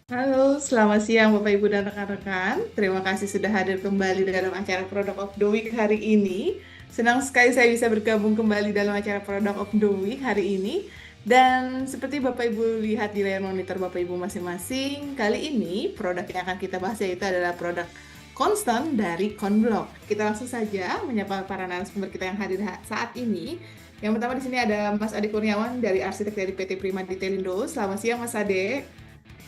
Halo, selamat siang Bapak Ibu dan rekan-rekan. Terima kasih sudah hadir kembali dalam acara Product of the Week hari ini. Senang sekali saya bisa bergabung kembali dalam acara Product of the Week hari ini. Dan seperti Bapak Ibu lihat di layar monitor Bapak Ibu masing-masing, kali ini produk yang akan kita bahas yaitu adalah produk konstan dari Konblok. Kita langsung saja menyapa para narasumber kita yang hadir saat ini. Yang pertama di sini ada Mas Ade Kurniawan dari arsitek dari PT Prima Ditelindo. Selamat siang Mas Ade.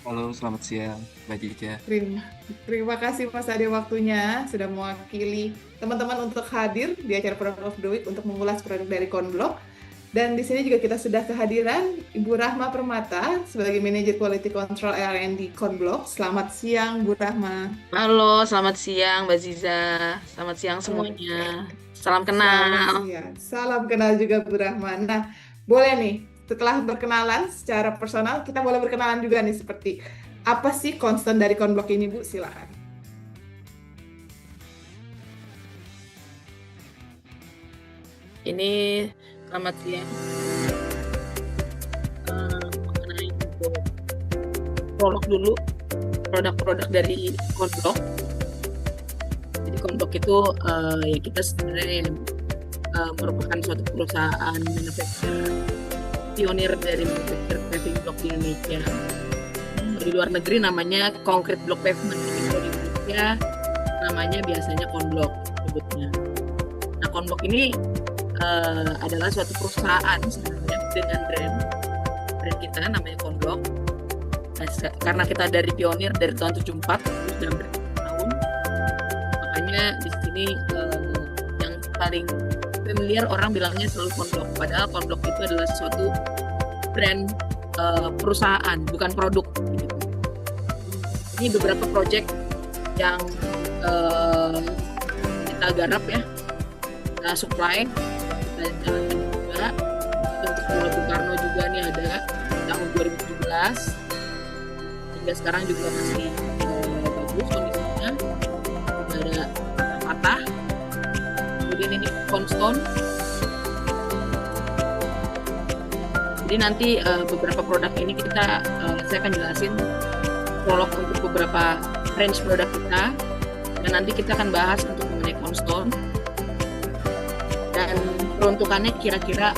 Halo, selamat siang, Mbak Jica. Terima, terima kasih Mas Ade waktunya sudah mewakili teman-teman untuk hadir di acara Product of the Week untuk mengulas produk dari Konblok. Dan di sini juga kita sudah kehadiran Ibu Rahma Permata sebagai Manager Quality Control R&D Konblok. Selamat siang Bu Rahma. Halo, selamat siang Mbak Ziza. Selamat siang semuanya. Oke, Salam selamat kenal. siang. Salam kenal juga Bu Rahma. Nah, boleh nih setelah berkenalan secara personal, kita boleh berkenalan juga nih seperti apa sih concern dari Konblok ini Bu? Silakan. Ini selamat siang. Mengenai untuk prolog dulu produk-produk dari Konblok. Jadi Konblok itu ya kita sebenarnya merupakan suatu perusahaan manufacturer pionir dari manufacturer paving block di Indonesia. Di luar negeri namanya concrete block pavement, kalau di Indonesia namanya biasanya Konblok sebutnya. Nah, Konblok ini adalah suatu perusahaan sebenarnya dengan brand kita namanya Konblok. Nah, karena kita dari pionir dari tahun 74 sudah bertahun, makanya di sini yang paling familiar orang bilangnya selalu Konblok. Padahal Konblok itu adalah suatu brand perusahaan, bukan produk. Gitu. Ini beberapa project yang kita garap ya, kita supply, kita jalankan juga. Untuk Pulau Bung Karno juga nih ada tahun 2017 hingga sekarang juga masih bagus kondisinya. Ada patah. Kemudian ini Konstone. Jadi nanti beberapa produk ini saya akan jelasin prolog untuk beberapa range produk kita, dan nanti kita akan bahas untuk mengenai Konstone dan peruntukannya kira-kira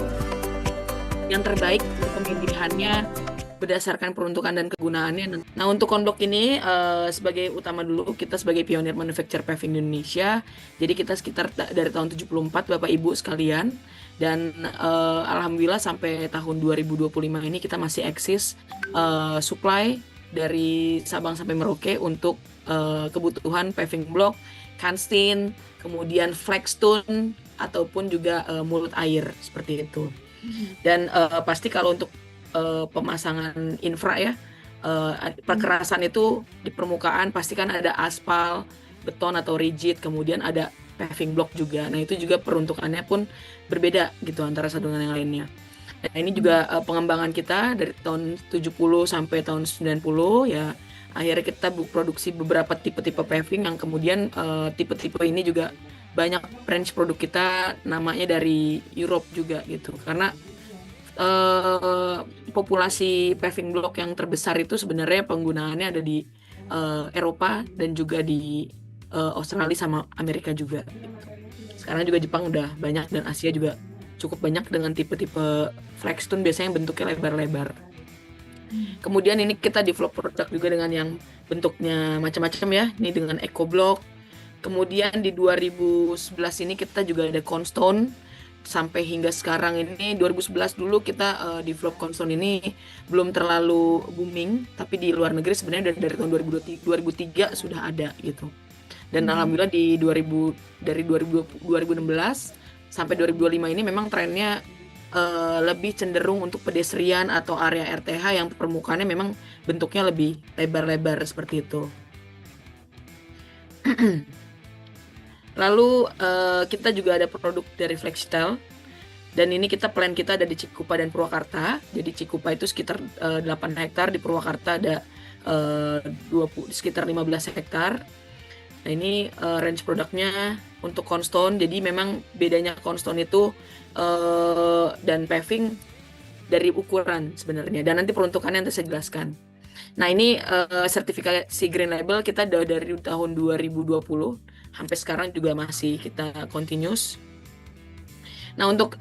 yang terbaik untuk pemilihannya berdasarkan peruntukan dan kegunaannya. Nah, untuk Konblok ini sebagai utama dulu, kita sebagai pionir manufacturer paving di Indonesia. Jadi kita sekitar dari tahun 74 Bapak Ibu sekalian, dan alhamdulillah sampai tahun 2025 ini kita masih eksis supply dari Sabang sampai Merauke untuk kebutuhan paving block, Kanstin, kemudian flagstone ataupun juga mulut air seperti itu. Dan pasti kalau untuk pemasangan infra ya, perkerasan itu di permukaan pasti kan ada aspal, beton atau rigid, kemudian ada paving block juga. Nah, itu juga peruntukannya pun berbeda gitu antara satu dengan yang lainnya. Nah, ini juga pengembangan kita dari tahun 70 sampai tahun 90 ya. Akhirnya kita produksi beberapa tipe-tipe paving yang kemudian tipe-tipe ini juga banyak range produk kita namanya dari Europe juga gitu. Karena populasi paving block yang terbesar itu sebenarnya penggunaannya ada di Eropa dan juga di Australia sama Amerika juga. Gitu. Sekarang juga Jepang udah banyak dan Asia juga cukup banyak dengan tipe-tipe flagstone biasanya yang bentuknya lebar-lebar. Kemudian ini kita develop produk juga dengan yang bentuknya macam-macam ya. Ini dengan Eco Block. Kemudian di 2011 ini kita juga ada Konstone. Sampai hingga sekarang ini 2011 dulu kita develop Konstone ini belum terlalu booming, tapi di luar negeri sebenarnya dari tahun 2003 sudah ada gitu. Dan alhamdulillah dari 2016 sampai 2025 ini memang trennya lebih cenderung untuk pedestrian atau area RTH yang permukaannya memang bentuknya lebih lebar-lebar seperti itu. Lalu kita juga ada produk dari Flexstyle, dan ini plan kita ada di Cikupa dan Purwakarta. Jadi Cikupa itu sekitar 8 hektar, di Purwakarta ada sekitar 15 hektar. Nah, ini range produknya untuk Konstone. Jadi memang bedanya Konstone itu dan paving dari ukuran sebenarnya, dan nanti peruntukannya nanti saya jelaskan. Nah, ini sertifikasi Green Label kita udah dari tahun 2020 sampai sekarang juga masih kita continuous. Nah, untuk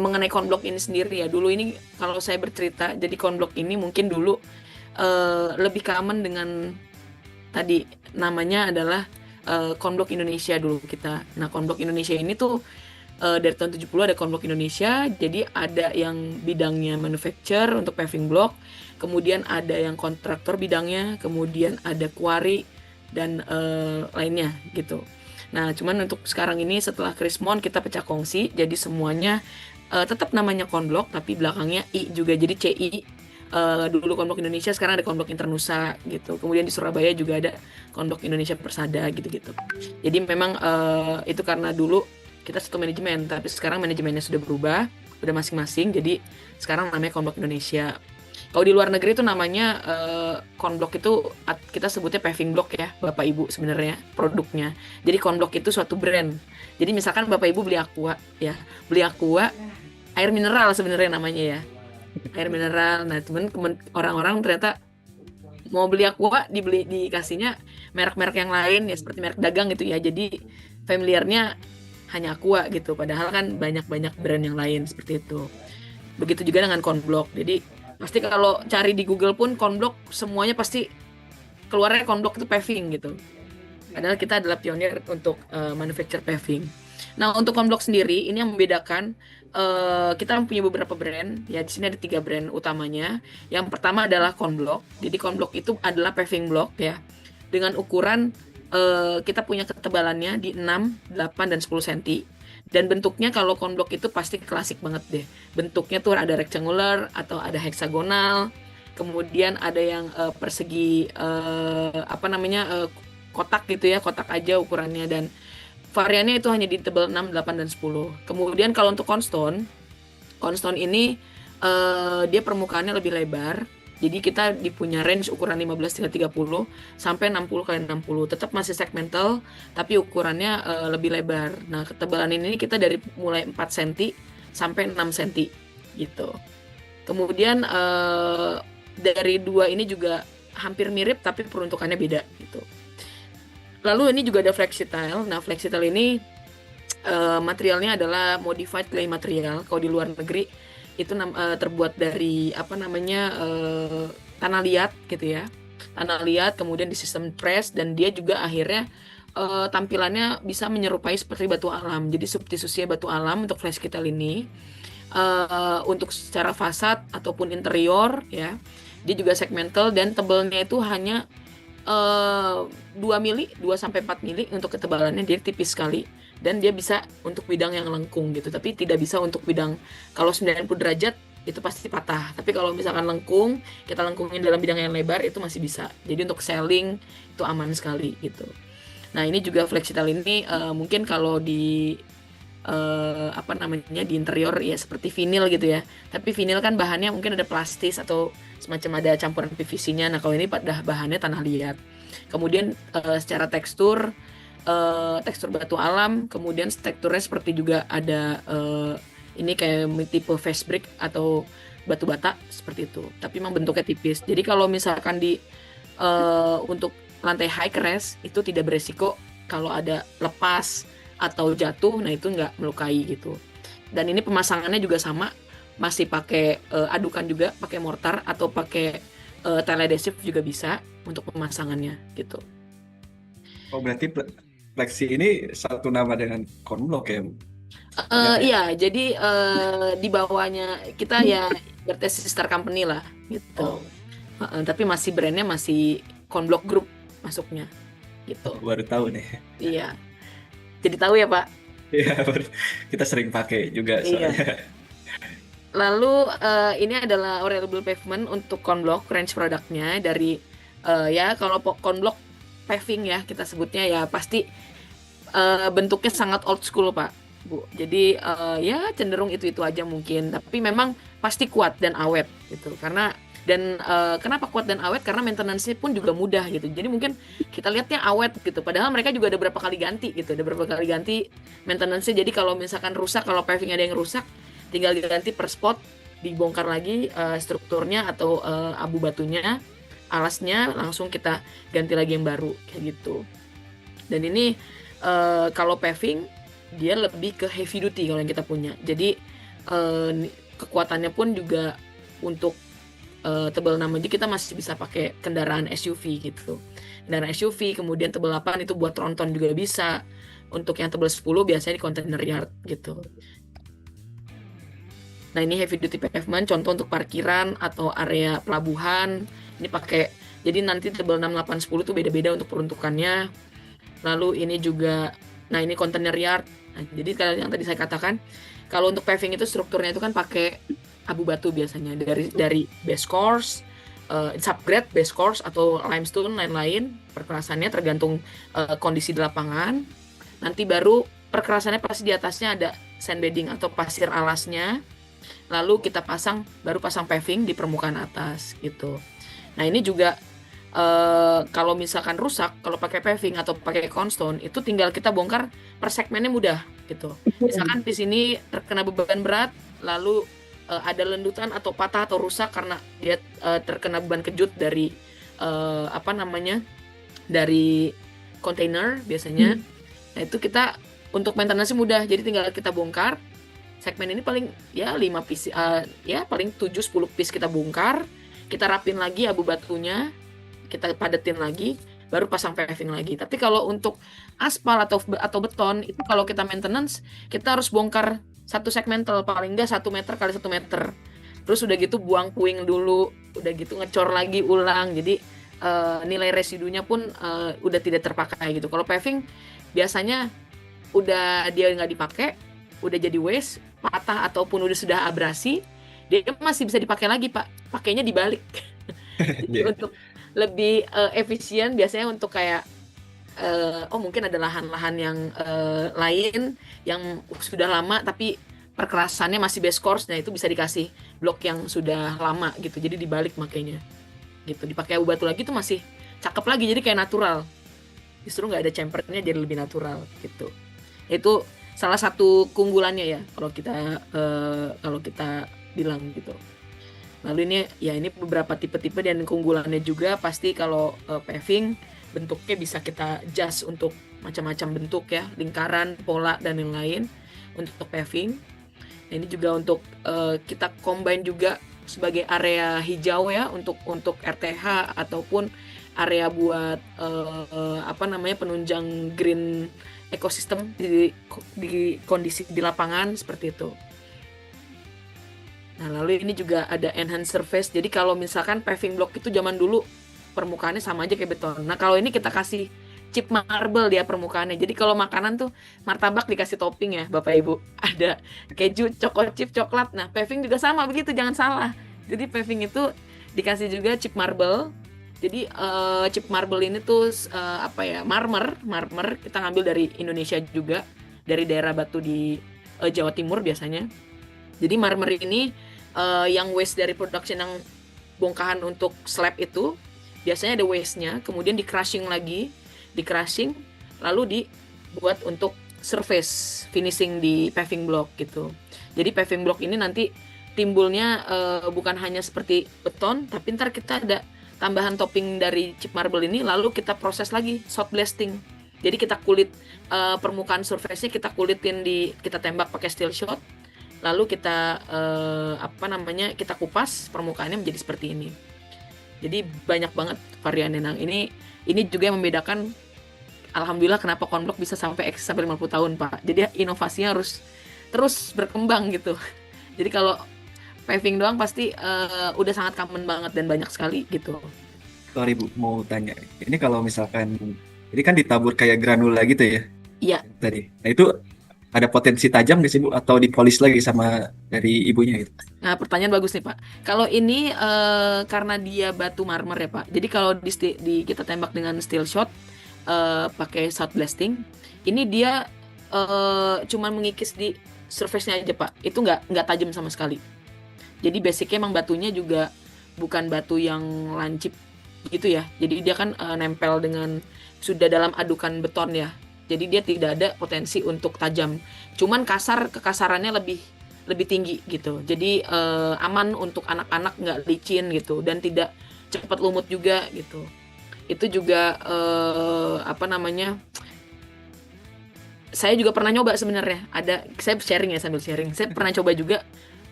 mengenai konblok ini sendiri ya, dulu ini kalau saya bercerita, jadi konblok ini mungkin dulu lebih common dengan tadi namanya adalah konblok Indonesia dulu kita. Nah, konblok Indonesia ini tuh dari tahun 70 ada konblok Indonesia, jadi ada yang bidangnya manufacture untuk paving block, kemudian ada yang kontraktor bidangnya, kemudian ada quarry dan lainnya gitu. Nah, cuman untuk sekarang ini setelah Krismon kita pecah kongsi, jadi semuanya tetap namanya konblok, tapi belakangnya I juga, jadi CI. Dulu konblok Indonesia, sekarang ada konblok Internusa gitu. Kemudian di Surabaya juga ada konblok Indonesia Persada gitu-gitu. Jadi memang itu karena dulu kita satu manajemen, tapi sekarang manajemennya sudah berubah, udah masing-masing. Jadi sekarang namanya konblok Indonesia. Kalau di luar negeri itu namanya konblok itu kita sebutnya paving block ya, Bapak Ibu sebenarnya produknya. Jadi konblok itu suatu brand. Jadi misalkan Bapak Ibu beli Aqua ya, beli Aqua air mineral sebenarnya namanya ya, air mineral. Nah, cuman orang-orang ternyata mau beli Aqua dikasihnya merek-merek yang lain ya, seperti merek dagang gitu ya. Jadi familiarnya hanya Aqua gitu, padahal kan banyak-banyak brand yang lain seperti itu. Begitu juga dengan konblok. Jadi pasti kalau cari di Google pun konblok semuanya pasti keluarnya konblok itu paving gitu. Padahal kita adalah pionir untuk manufacture paving. Nah, untuk konblok sendiri ini yang membedakan kita mempunyai beberapa brand ya. Di sini ada 3 brand utamanya. Yang pertama adalah konblok. Jadi konblok itu adalah paving block ya, dengan ukuran kita punya ketebalannya di 6, 8 dan 10 cm. Dan bentuknya kalau konblok itu pasti klasik banget deh. Bentuknya tuh ada rectangular atau ada heksagonal. Kemudian ada yang persegi kotak gitu ya, kotak aja ukurannya, dan variannya itu hanya di tebal 6, 8 dan 10. Kemudian kalau untuk konstone ini dia permukaannya lebih lebar. Jadi kita punya range ukuran 15x30 sampai 60x60. Tetap masih segmental, tapi ukurannya lebih lebar. Nah, ketebalan ini kita dari mulai 4 cm sampai 6 cm gitu. Kemudian dari 2 ini juga hampir mirip, tapi peruntukannya beda gitu. Lalu ini juga ada FlexiTile. Nah, FlexiTile ini materialnya adalah modified clay material. Kalau di luar negeri itu terbuat dari tanah liat gitu ya, tanah liat kemudian di sistem press, dan dia juga akhirnya tampilannya bisa menyerupai seperti batu alam. Jadi substitusinya batu alam untuk FlexiTile ini. Untuk secara fasad ataupun interior ya, dia juga segmental dan tebalnya itu hanya 2 mili, 2-4 mili untuk ketebalannya. Dia tipis sekali dan dia bisa untuk bidang yang lengkung gitu, tapi tidak bisa untuk bidang kalau 90 derajat itu pasti patah. Tapi kalau misalkan lengkung, kita lengkungin dalam bidang yang lebar, itu masih bisa. Jadi untuk selling itu aman sekali gitu. Nah, ini juga FlexiTile ini mungkin kalau di di interior ya seperti vinil gitu ya. Tapi vinil kan bahannya mungkin ada plastis atau semacam ada campuran PVC-nya. Nah, kalau ini pada bahannya tanah liat. Kemudian secara tekstur batu alam, kemudian teksturnya seperti juga ada ini kayak tipe face brick atau batu bata seperti itu, tapi memang bentuknya tipis. Jadi kalau misalkan untuk lantai high crash itu tidak beresiko kalau ada lepas atau jatuh, nah itu nggak melukai gitu. Dan ini pemasangannya juga sama, masih pakai adukan juga, pakai mortar atau pakai tile adhesive juga bisa untuk pemasangannya gitu. Oh, berarti Flexi ini satu nama dengan konblok ya? Iya, jadi di bawahnya kita ya berarti sister company lah gitu. Tapi masih brandnya masih konblok group masuknya gitu. Baru tahu nih. Iya. Jadi tahu ya, Pak? Iya, kita sering pakai juga soalnya. Iya. Lalu ini adalah reliable pavement untuk konblok, range produknya dari ya kalau konblok paving ya kita sebutnya ya pasti bentuknya sangat old school Pak, Bu. Jadi ya cenderung itu aja mungkin, tapi memang pasti kuat dan awet gitu. Kenapa kuat dan awet? Karena maintenance-nya pun juga mudah gitu. Jadi mungkin kita lihatnya awet gitu, padahal mereka juga ada berapa kali ganti gitu. Ada berapa kali ganti maintenance-nya. Jadi kalau misalkan rusak, kalau paving ada yang rusak, tinggal diganti per spot, dibongkar lagi strukturnya atau abu batunya, alasnya langsung kita ganti lagi yang baru kayak gitu. Dan ini kalau paving dia lebih ke heavy duty kalau yang kita punya. Jadi kekuatannya pun juga untuk tebal 6 aja kita masih bisa pakai kendaraan SUV gitu. Kendaraan SUV kemudian tebal 8 itu buat tronton juga bisa. Untuk yang tebal 10 biasanya di container yard gitu. Nah ini heavy duty pavement contoh untuk parkiran atau area pelabuhan. Ini pakai, jadi nanti tebal 6, 8, 10 tuh beda-beda untuk peruntukannya. Lalu ini juga, nah ini container yard. Nah, jadi kalau yang tadi saya katakan, kalau untuk paving itu strukturnya itu kan pakai abu batu biasanya dari base course, subgrade, base course atau limestone lain-lain. Perkerasannya tergantung kondisi di lapangan. Nanti baru perkerasannya pasti di atasnya ada sandbedding atau pasir alasnya. Lalu kita baru pasang paving di permukaan atas gitu. Nah ini juga kalau misalkan rusak, kalau pakai paving atau pakai cornerstone itu tinggal kita bongkar per segmennya mudah gitu. Misalkan di sini terkena beban berat, lalu ada lendutan atau patah atau rusak karena dia terkena beban kejut dari dari kontainer biasanya. Nah itu kita untuk maintenance mudah, jadi tinggal kita bongkar. Segmen ini paling ya 5 piece, paling 7-10 piece kita bongkar, kita rapin lagi abu batunya, kita padetin lagi, baru pasang paving lagi. Tapi kalau untuk aspal atau beton itu kalau kita maintenance, kita harus bongkar satu segmental paling enggak 1 meter kali 1 meter. Terus udah gitu buang puing dulu, udah gitu ngecor lagi ulang. Jadi nilai residunya pun udah tidak terpakai gitu. Kalau paving biasanya udah dia nggak dipakai, udah jadi waste, patah ataupun sudah abrasi, dia masih bisa dipakai lagi Pak, pakainya dibalik. Jadi untuk lebih efisien biasanya untuk kayak mungkin ada lahan-lahan yang lain yang sudah lama tapi perkerasannya masih base course, nah itu bisa dikasih blok yang sudah lama gitu, jadi dibalik makanya gitu, dipakai abu batu lagi tuh masih cakep lagi, jadi kayak natural, justru nggak ada chamfernya, jadi lebih natural gitu. Itu salah satu keunggulannya ya kalau kita bilang gitu. Lalu ini beberapa tipe-tipe dan keunggulannya juga pasti kalau paving bentuknya bisa kita adjust untuk macam-macam bentuk ya, lingkaran, pola dan yang lain untuk paving. Nah, ini juga untuk kita combine juga sebagai area hijau ya untuk RTH ataupun area buat penunjang green ekosistem di kondisi di lapangan seperti itu. Nah, lalu ini juga ada enhanced surface. Jadi kalau misalkan paving block itu zaman dulu permukaannya sama aja kayak beton. Nah, kalau ini kita kasih chip marble dia permukaannya. Jadi kalau makanan tuh martabak dikasih topping ya, Bapak Ibu. Ada keju, choco chip, coklat. Nah, paving juga sama begitu, jangan salah. Jadi paving itu dikasih juga chip marble. Jadi chip marble ini tuh marmer kita ngambil dari Indonesia juga, dari daerah Batu di Jawa Timur biasanya. Jadi marmer ini yang waste dari production yang bongkahan untuk slab itu biasanya ada waste-nya, kemudian di crushing lalu dibuat untuk surface finishing di paving block gitu. Jadi paving block ini nanti timbulnya bukan hanya seperti beton, tapi ntar kita ada tambahan topping dari chip marble ini, lalu kita proses lagi shot blasting. Jadi kita kulit permukaan surface-nya kita kulitin kita tembak pakai steel shot, lalu kita kita kupas permukaannya menjadi seperti ini. Jadi banyak banget variannya. Nah, ini juga yang membedakan, alhamdulillah kenapa konblok bisa sampai 50 tahun Pak. Jadi inovasinya harus terus berkembang gitu. Jadi kalau paving doang pasti udah sangat common banget dan banyak sekali gitu. Sorry Bu, mau tanya. Ini kalau misalkan, ini kan ditabur kayak granula gitu ya? Iya. Tadi. Nah itu ada potensi tajam nggak sih Bu? Atau dipolis lagi sama dari ibunya gitu? Nah pertanyaan bagus nih Pak. Kalau ini karena dia batu marmer ya Pak. Jadi kalau kita tembak dengan steel shot, pakai shot blasting, ini dia cuman mengikis di surface-nya aja Pak. Itu nggak tajam sama sekali. Jadi basicnya emang batunya juga bukan batu yang lancip gitu ya. Jadi dia kan nempel dengan sudah dalam adukan beton ya. Jadi dia tidak ada potensi untuk tajam. Cuman kekasarannya lebih tinggi gitu. Jadi aman untuk anak-anak, nggak licin gitu, dan tidak cepat lumut juga gitu. Itu juga apa namanya? Saya juga pernah nyoba sebenarnya. Saya sharing ya, sambil sharing. Saya pernah coba juga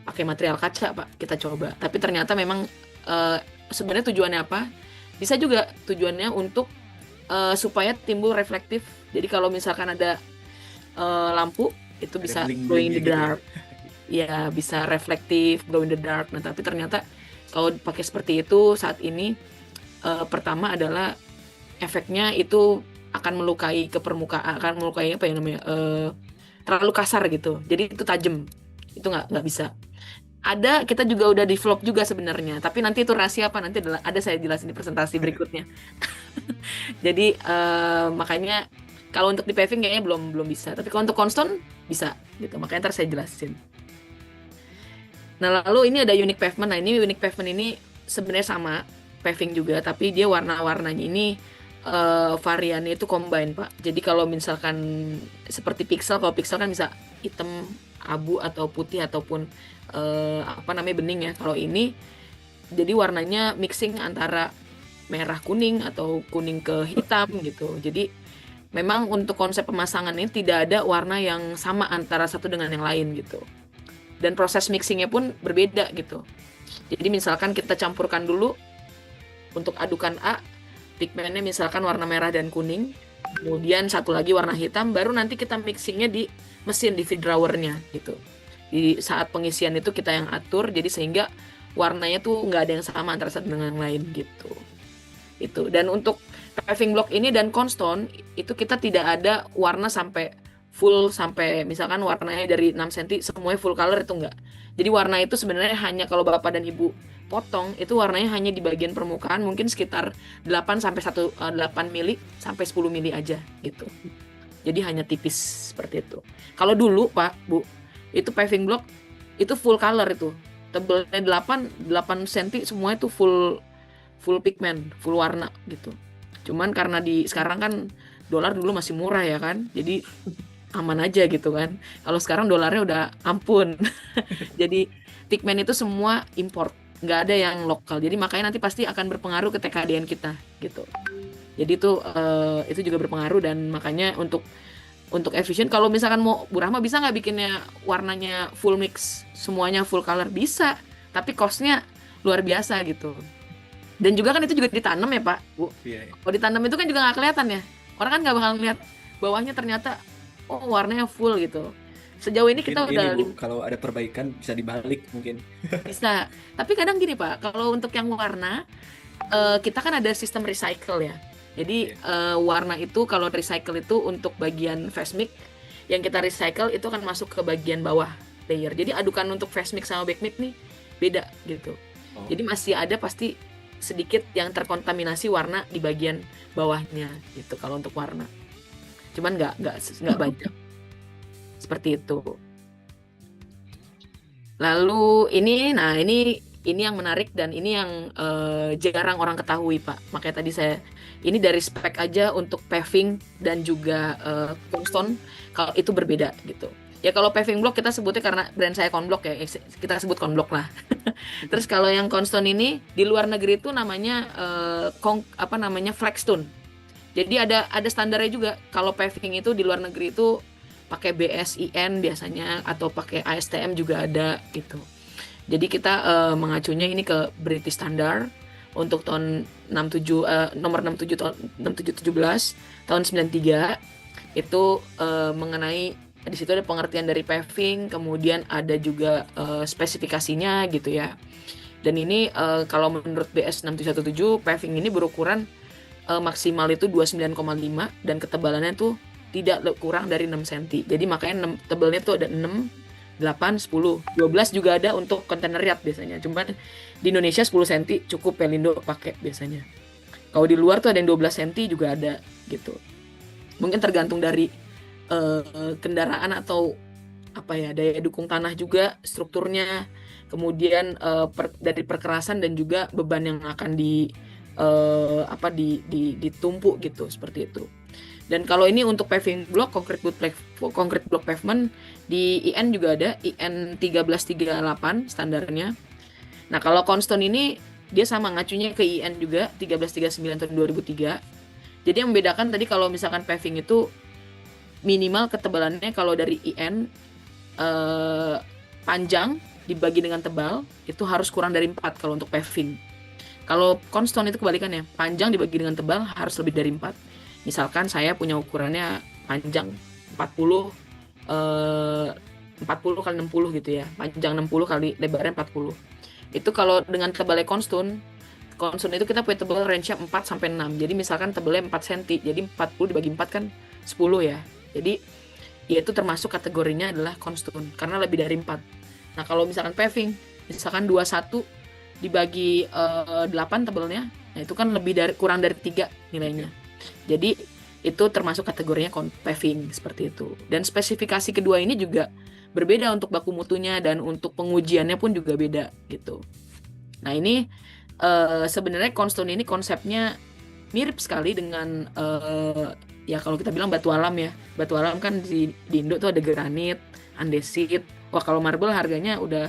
pakai material kaca, Pak. Kita coba. Tapi ternyata memang sebenarnya tujuannya apa? Bisa juga tujuannya untuk supaya timbul reflektif. Jadi kalau misalkan ada lampu, itu Ada bisa glow in bling-blingnya the gitu ya. dark. Ya, bisa reflektif, glow in the dark. Nah, tapi ternyata kalau pakai seperti itu saat ini, pertama adalah efeknya itu akan melukai ke permukaan, akan melukai apa ya namanya, terlalu kasar gitu. Jadi itu tajam, itu nggak bisa. Kita juga udah develop juga sebenarnya, tapi nanti itu rahasia apa, nanti ada saya jelasin di presentasi berikutnya. Jadi makanya kalau untuk di paving kayaknya belum bisa, tapi kalau untuk Cornerstone bisa gitu. Makanya ntar saya jelasin. Nah, lalu ini ada unique pavement. Nah, ini unique pavement ini sebenarnya sama paving juga, tapi dia warna-warnanya ini variannya itu combine, Pak. Jadi kalau misalkan seperti pixel, kalau pixel kan bisa hitam, abu atau putih ataupun apa namanya bening ya. Kalau ini jadi warnanya mixing antara merah kuning atau kuning ke hitam gitu. Jadi memang untuk konsep pemasangan ini tidak ada warna yang sama antara satu dengan yang lain gitu. Dan proses mixingnya pun berbeda gitu. Jadi misalkan kita campurkan dulu untuk adukan A, pigmennya misalkan warna merah dan kuning, kemudian satu lagi warna hitam, baru nanti kita mixingnya di mesin, di feed drawernya gitu. Di saat pengisian itu kita yang atur, jadi sehingga warnanya tuh nggak ada yang sama antara satu dengan yang lain gitu. Itu. Dan untuk paving block ini dan Cornerstone itu kita tidak ada warna sampai full, sampai misalkan warnanya dari 6 cm semuanya full color, itu enggak. Jadi warna itu sebenarnya hanya kalau Bapak dan Ibu potong itu warnanya hanya di bagian permukaan, mungkin sekitar 8 mili sampai 10 mili aja gitu. Jadi hanya tipis seperti itu. Kalau dulu Pak, Bu, itu paving block itu full color itu. Tebelnya 8 cm semua itu full pigment, full warna gitu. Cuman karena sekarang kan dolar dulu masih murah ya kan. Jadi aman aja gitu kan. Kalau sekarang dolarnya udah ampun. Jadi pigment itu semua import, nggak ada yang lokal. Jadi makanya nanti pasti akan berpengaruh ke TKDN kita gitu. Jadi itu juga berpengaruh, dan makanya untuk efisien, kalau misalkan mau Bu Rahma bisa nggak bikinnya warnanya full mix, semuanya full color? Bisa, tapi costnya luar biasa gitu. Dan juga kan itu juga ditanam ya Pak, Bu. Iya, iya. Kalau ditanam itu kan juga nggak kelihatan ya. Orang kan nggak bakal ngeliat bawahnya ternyata warnanya full gitu. Sejauh ini kita Mungkin udah ini Bu, kalau ada perbaikan bisa dibalik mungkin. bisa. Tapi kadang gini Pak, kalau untuk yang warna, kita kan ada sistem recycle ya. Jadi warna itu kalau recycle itu untuk bagian face mix, yang kita recycle itu akan masuk ke bagian bawah layer. Jadi adukan untuk face mix sama back mix nih beda gitu. Oh. Jadi masih ada pasti sedikit yang terkontaminasi warna di bagian bawahnya gitu kalau untuk warna. Cuman nggak banyak. Seperti itu. Lalu ini yang menarik, dan ini yang jarang orang ketahui Pak. Makanya tadi ini dari spek aja untuk paving dan juga Cornerstone, kalau itu berbeda gitu. Ya kalau paving block kita sebutnya karena brand saya Conblock ya, kita sebut Conblock lah. Terus kalau yang Cornerstone ini di luar negeri itu namanya Flagstone. Jadi ada standarnya juga. Kalau paving itu di luar negeri itu pakai BSIN biasanya, atau pakai ASTM juga ada gitu. Jadi kita mengacunya ini ke British Standard untuk tahun nomor 67 tahun 6717 tahun 93 itu mengenai, di situ ada pengertian dari paving, kemudian ada juga spesifikasinya gitu ya. Dan ini kalau menurut BS 6717 paving ini berukuran maksimal itu 29,5 dan ketebalannya tuh tidak kurang dari 6 cm. Jadi makanya tebalnya tuh ada 6, 8, 10, 12 juga ada untuk kontainer yard biasanya. Cuman di Indonesia 10 cm cukup Pelindo pakai biasanya. Kalau di luar tuh ada yang 12 cm juga ada gitu. Mungkin tergantung dari kendaraan atau apa ya, daya dukung tanah juga, strukturnya, kemudian dari perkerasan dan juga beban yang akan ditumpuk gitu, seperti itu. Dan kalau ini untuk paving block, concrete block pavement di IN juga ada, IN 1338 standarnya. Nah, kalau Cornerstone ini Dia sama ngacunya ke IN juga 1339 tahun 2003. Jadi yang membedakan tadi kalau misalkan paving itu minimal ketebalannya kalau dari IN panjang dibagi dengan tebal itu harus kurang dari 4 kalau untuk paving. Kalau Cornerstone itu kebalikannya, panjang dibagi dengan tebal harus lebih dari 4. Misalkan saya punya ukurannya panjang 40 40 kali 60 gitu ya. Panjang 60 kali lebarnya 40. Itu kalau dengan tebalnya Cornerstone itu kita punya tebal range-nya 4 sampai 6. Jadi misalkan tebalnya 4 cm, jadi 40 dibagi 4 kan 10 ya. Jadi ya itu termasuk kategorinya adalah Cornerstone karena lebih dari 4. Nah, kalau misalkan paving, misalkan 21 dibagi 8 tebalnya, nah itu kan kurang dari 3 nilainya. Jadi itu termasuk kategorinya paving seperti itu. Dan spesifikasi kedua ini juga berbeda untuk baku mutunya dan untuk pengujiannya pun juga beda gitu. Nah ini sebenarnya Cornerstone ini konsepnya mirip sekali dengan ya kalau kita bilang batu alam ya. Batu alam kan di Indo tuh ada granit, andesit. Wah kalau marble harganya udah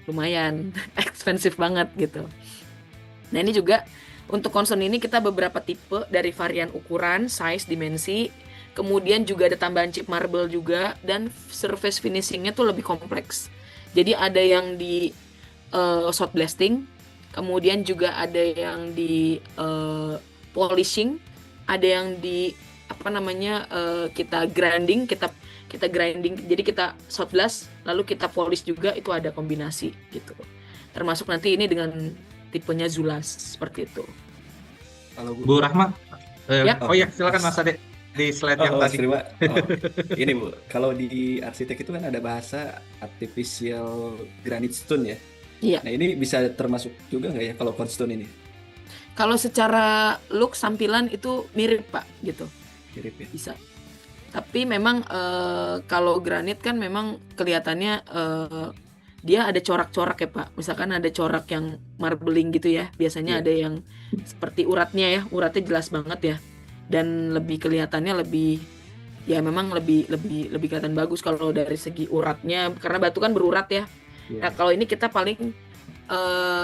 lumayan ekspensif banget gitu. Nah ini juga untuk Cornerstone ini kita beberapa tipe dari varian ukuran, size, dimensi. Kemudian juga ada tambahan chip marble juga dan surface finishingnya tuh lebih kompleks. Jadi ada yang di shot blasting, kemudian juga ada yang di polishing, ada yang di kita grinding, kita grinding. Jadi kita shot blast lalu kita polish juga, itu ada kombinasi gitu. Termasuk nanti ini dengan tipenya Zulas seperti itu. Kalau Bu Rahma, Ya. oh ya silakan Mas Ade di slide yang tadi. Ini Bu, kalau di arsitek itu kan ada bahasa artificial granite stone ya. Iya. Nah ini bisa termasuk juga nggak ya kalau Cornerstone ini? Kalau secara look tampilan itu mirip Pak gitu. Mirip ya. Bisa. Tapi memang kalau granit kan memang kelihatannya dia ada corak-corak ya Pak. Misalkan ada corak yang marbling gitu ya. Biasanya ada yang seperti uratnya ya. Uratnya jelas banget ya. Dan lebih kelihatannya lebih kelihatan bagus kalau dari segi uratnya, karena batu kan berurat ya. Nah kalau ini kita paling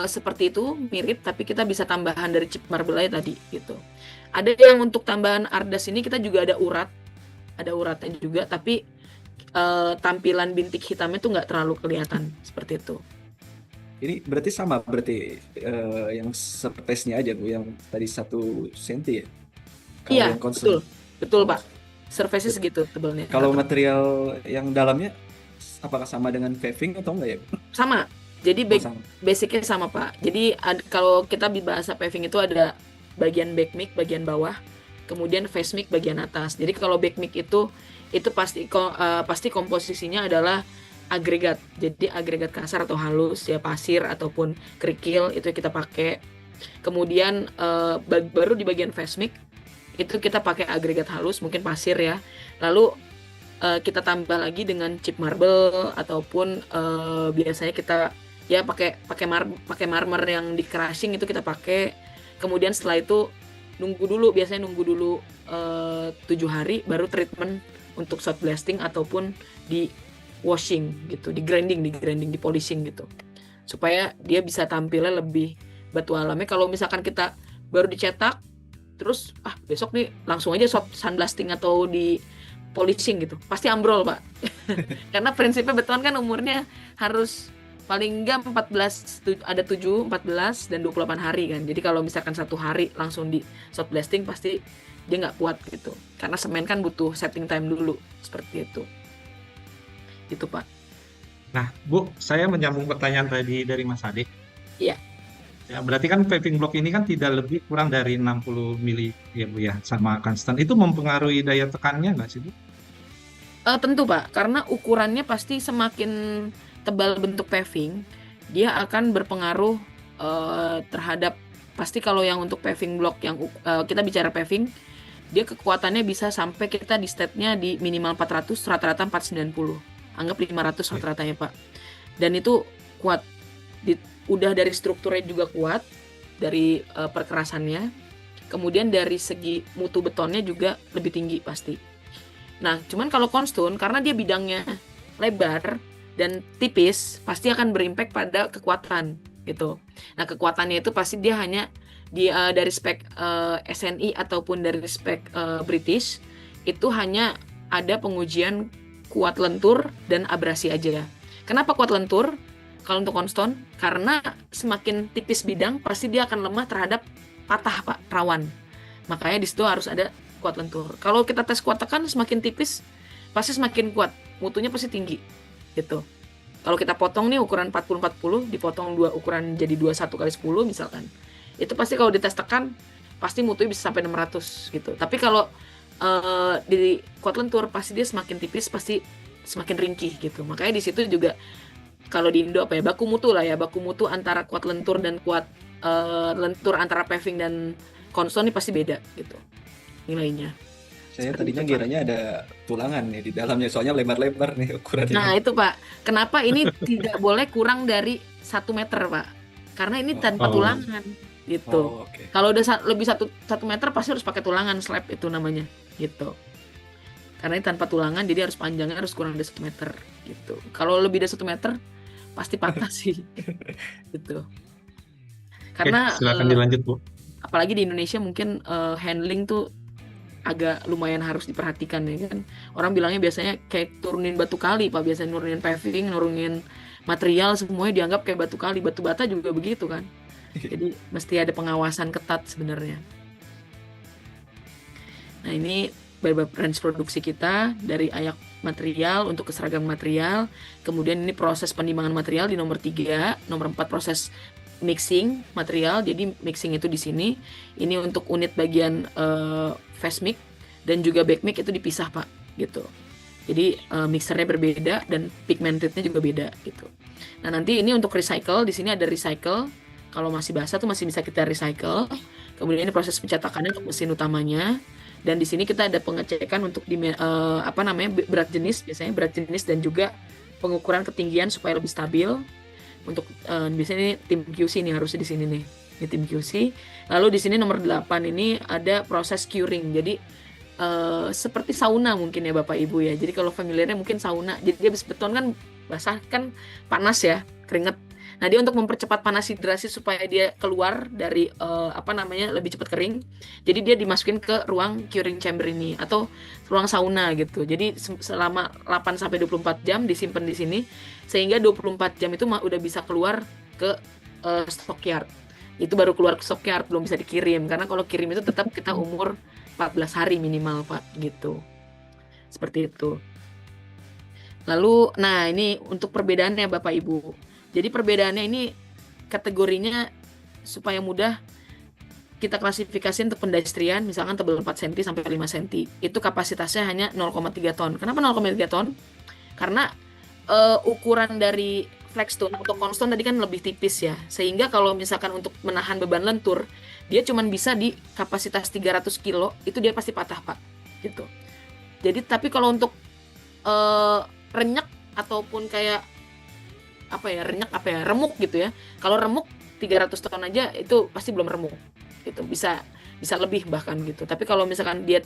seperti itu mirip, tapi kita bisa tambahan dari chip marble aja tadi gitu. Ada yang untuk tambahan ardas ini kita juga ada uratnya juga, tapi tampilan bintik hitamnya tuh nggak terlalu kelihatan seperti itu. Ini berarti sama yang surface-nya aja Bu, yang tadi 1 cm ya? Iya, betul Pak. Surface-nya segitu tebalnya. Kalau material yang dalamnya apakah sama dengan paving atau enggak ya? Sama. Jadi basicnya sama Pak. Jadi kalau kita di bahasa paving itu ada bagian back mic bagian bawah, kemudian face mic bagian atas. Jadi kalau back mic itu pasti komposisinya adalah agregat. Jadi agregat kasar atau halus ya, pasir ataupun kerikil itu kita pakai. Kemudian baru di bagian face mic itu kita pakai agregat halus, mungkin pasir ya. Lalu kita tambah lagi dengan chip marble ataupun biasanya kita ya pakai marmer yang di crushing itu kita pakai. Kemudian setelah itu biasanya nunggu dulu 7 hari baru treatment untuk shot blasting ataupun di washing gitu, di grinding, di polishing gitu. Supaya dia bisa tampilnya lebih batu alamnya. Kalau misalkan kita baru dicetak terus besok nih langsung aja shot sandblasting atau di polishing gitu, pasti ambrol Pak. Karena prinsipnya beton kan umurnya harus paling enggak 14 dan 28 hari kan. Jadi kalau misalkan 1 hari langsung di shot blasting pasti dia nggak kuat gitu. Karena semen kan butuh setting time dulu seperti itu. Itu Pak. Nah Bu, saya menyambung pertanyaan tadi dari Mas Ade. Iya. Ya, berarti kan paving block ini kan tidak lebih kurang dari 60 mili ya Bu ya, sama Cornerstone. Itu mempengaruhi daya tekannya nggak sih Bu? Tentu Pak, karena ukurannya pasti semakin tebal bentuk paving, dia akan berpengaruh terhadap, pasti kalau yang untuk paving block yang kita bicara paving, dia kekuatannya bisa sampai kita di stepnya di minimal 400, rata-rata 490. Anggap 500 rata-ratanya Pak. Dan itu kuat. Udah dari strukturnya juga kuat, dari perkerasannya, kemudian dari segi mutu betonnya juga lebih tinggi pasti. Nah, cuman kalau Cornerstone karena dia bidangnya lebar dan tipis, pasti akan berimpact pada kekuatan. gitu. Nah, kekuatannya itu pasti dia hanya dari spek SNI ataupun dari spek British itu hanya ada pengujian kuat lentur dan abrasi aja. Kenapa kuat lentur? Kalau untuk Konston, karena semakin tipis bidang pasti dia akan lemah terhadap patah, Pak, rawan. Makanya di situ harus ada kuat lentur. Kalau kita tes kuat tekan semakin tipis pasti semakin kuat, mutunya pasti tinggi gitu. Kalau kita potong nih ukuran 40-40 dipotong ukuran jadi 21x10 misalkan, itu pasti kalau dites tekan pasti mutunya bisa sampai 600 gitu. Tapi kalau di kuat lentur pasti dia semakin tipis pasti semakin ringkih gitu. Makanya di situ juga kalau di Indo baku mutu lah ya, baku mutu antara kuat lentur dan kuat lentur antara paving dan Konston ini pasti beda gitu nilainya. Saya Seperti tadinya itu, Pak. kiranya ada tulangan nih di dalamnya, soalnya lebar-lebar nih ukurannya. Nah itu Pak, kenapa ini tidak boleh kurang dari 1 meter Pak? Karena ini tanpa Oh. tulangan gitu. Oh, oke. Kalau udah lebih 1 meter pasti harus pakai tulangan, slab itu namanya gitu. Karena ini tanpa tulangan jadi harus panjangnya harus kurang dari 1 meter gitu. Kalau lebih dari 1 meter pasti patah sih gitu. Oke, Karena silakan dilanjut, Bu. apalagi di Indonesia mungkin handling tuh agak lumayan harus diperhatikan ya kan. Orang bilangnya biasanya kayak turunin batu kali Pak, biasanya nurunin paving, nurunin material semuanya dianggap kayak batu kali, batu bata juga begitu kan. Jadi mesti ada pengawasan ketat sebenarnya. Nah ini range produksi kita dari ayak material untuk keseragaman material. Kemudian ini proses penimbangan material di nomor 3, nomor 4 proses mixing material. Jadi mixing itu di sini. Ini untuk unit bagian face mix dan juga back mix itu dipisah Pak gitu. Jadi mixernya berbeda dan pigmentednya juga beda gitu. Nah nanti ini untuk recycle, di sini ada recycle. Kalau masih basah tuh masih bisa kita recycle. Kemudian ini proses pencetakannya untuk mesin utamanya. Dan di sini kita ada pengecekan untuk berat jenis, biasanya berat jenis dan juga pengukuran ketinggian supaya lebih stabil. Untuk biasanya ini tim QC nih harusnya di sini nih. Ini tim QC. Lalu di sini nomor 8 ini ada proses curing. Jadi seperti sauna mungkin ya Bapak Ibu ya. Jadi kalau familiarnya mungkin sauna. Jadi dia habis beton kan basah kan panas ya, keringet. Nah, dia untuk mempercepat panas hidrasi supaya dia keluar dari lebih cepat kering. Jadi dia dimasukin ke ruang curing chamber ini atau ruang sauna gitu. Jadi selama 8 sampai 24 jam disimpan di sini sehingga 24 jam itu udah bisa keluar ke stockyard. Itu baru keluar ke stockyard, belum bisa dikirim karena kalau kirim itu tetap kita umur 14 hari minimal Pak gitu. Seperti itu. Lalu nah ini untuk perbedaannya Bapak Ibu. Jadi perbedaannya ini kategorinya supaya mudah kita klasifikasi untuk pendestrian, misalkan tebal 4 cm sampai 5 cm. Itu kapasitasnya hanya 0,3 ton. Kenapa 0,3 ton? Karena ukuran dari flagstone atau Konston tadi kan lebih tipis ya. Sehingga kalau misalkan untuk menahan beban lentur, dia cuma bisa di kapasitas 300 kilo, itu dia pasti patah Pak. Gitu. Jadi tapi kalau untuk renyek ataupun kayak remuk gitu ya. Kalau remuk 300 ton aja itu pasti belum remuk. Gitu. Bisa lebih bahkan gitu. Tapi kalau misalkan dia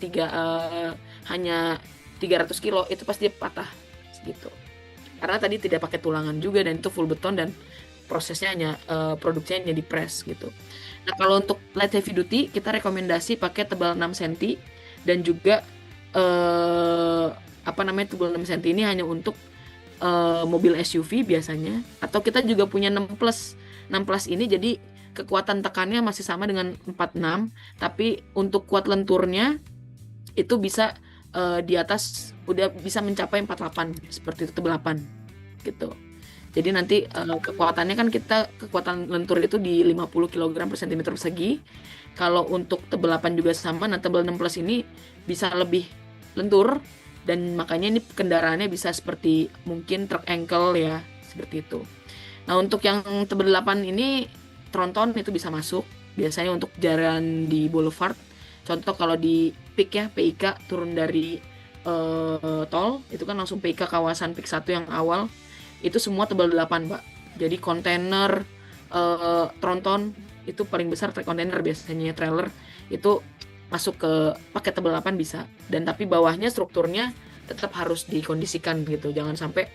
hanya 300 kilo itu pasti dia patah gitu. Karena tadi tidak pakai tulangan juga dan itu full beton dan prosesnya hanya produksinya hanya di press gitu. Nah, kalau untuk light heavy duty kita rekomendasi pakai tebal 6 cm dan juga tebal 6 cm ini hanya untuk mobil SUV biasanya, atau kita juga punya 6 plus ini jadi kekuatan tekannya masih sama dengan 46 tapi untuk kuat lenturnya itu bisa di atas udah bisa mencapai 48 seperti itu, tebal 8 gitu. Jadi nanti kekuatannya kan kekuatan lentur itu di 50 kg per cm persegi. Kalau untuk tebal 8 juga sama, nah tebal 6 plus ini bisa lebih lentur. Dan makanya ini kendaraannya bisa seperti mungkin truk ankle ya, seperti itu. Nah untuk yang tebal 8 ini tronton itu bisa masuk. Biasanya untuk jalan di boulevard. Contoh kalau di PIK ya, PIK turun dari tol, itu kan langsung PIK kawasan PIK 1 yang awal. Itu semua tebal 8 Pak. Jadi kontainer, tronton itu paling besar kontainer biasanya, trailer itu masuk ke pakai tebal 8 bisa. Dan tapi bawahnya strukturnya tetap harus dikondisikan gitu. Jangan sampai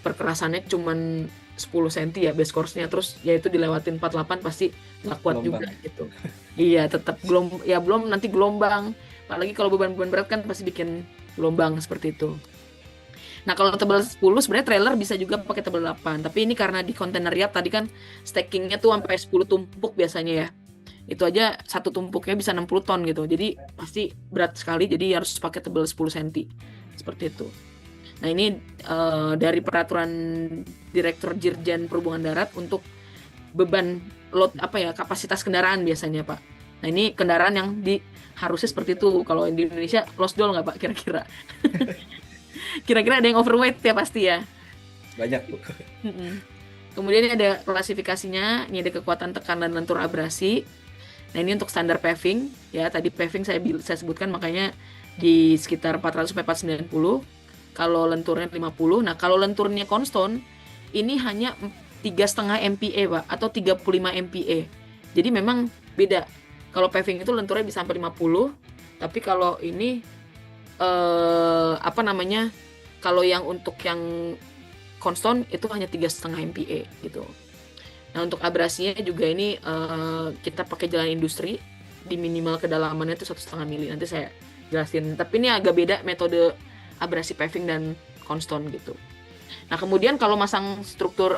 perkerasannya cuman 10 cm ya base course-nya, terus ya itu dilewatin 48 pasti nggak kuat juga Gelombang. gitu. Iya, tetap belum nanti gelombang. Apalagi kalau beban-beban berat kan pasti bikin gelombang seperti itu. Nah, kalau tebal 10 sebenarnya trailer bisa juga pakai tebal 8. Tapi ini karena di kontainer yacht tadi kan stackingnya tuh sampai 10 tumpuk biasanya ya. Itu aja satu tumpuknya bisa 60 ton gitu. Jadi pasti berat sekali, jadi harus pakai tebal 10 cm. Seperti itu. Nah, ini dari peraturan Direktur Dirjen Perhubungan Darat untuk beban load kapasitas kendaraan biasanya, Pak. Nah, ini kendaraan yang harusnya seperti itu. Kalau di Indonesia lost doll nggak, Pak, kira-kira? Kira-kira ada yang overweight ya pasti ya. Banyak, Bu. Kemudian ini ada klasifikasinya, ini ada kekuatan tekan dan lentur abrasi. Nah, ini untuk standar paving ya. Tadi paving saya sebutkan, makanya di sekitar 400 sampai 490. Kalau lenturnya 50. Nah, kalau lenturnya Conston ini hanya 3,5 MPa, Pak, atau 35 MPa. Jadi memang beda. Kalau paving itu lenturnya bisa sampai 50, tapi kalau ini kalau yang untuk yang Conston itu hanya 3,5 MPa gitu. Nah, untuk abrasinya juga ini kita pakai jalan industri, di minimal kedalamannya itu 1,5 mili. Nanti saya jelasin. Tapi ini agak beda metode abrasi paving dan Conston gitu. Nah, kemudian kalau masang struktur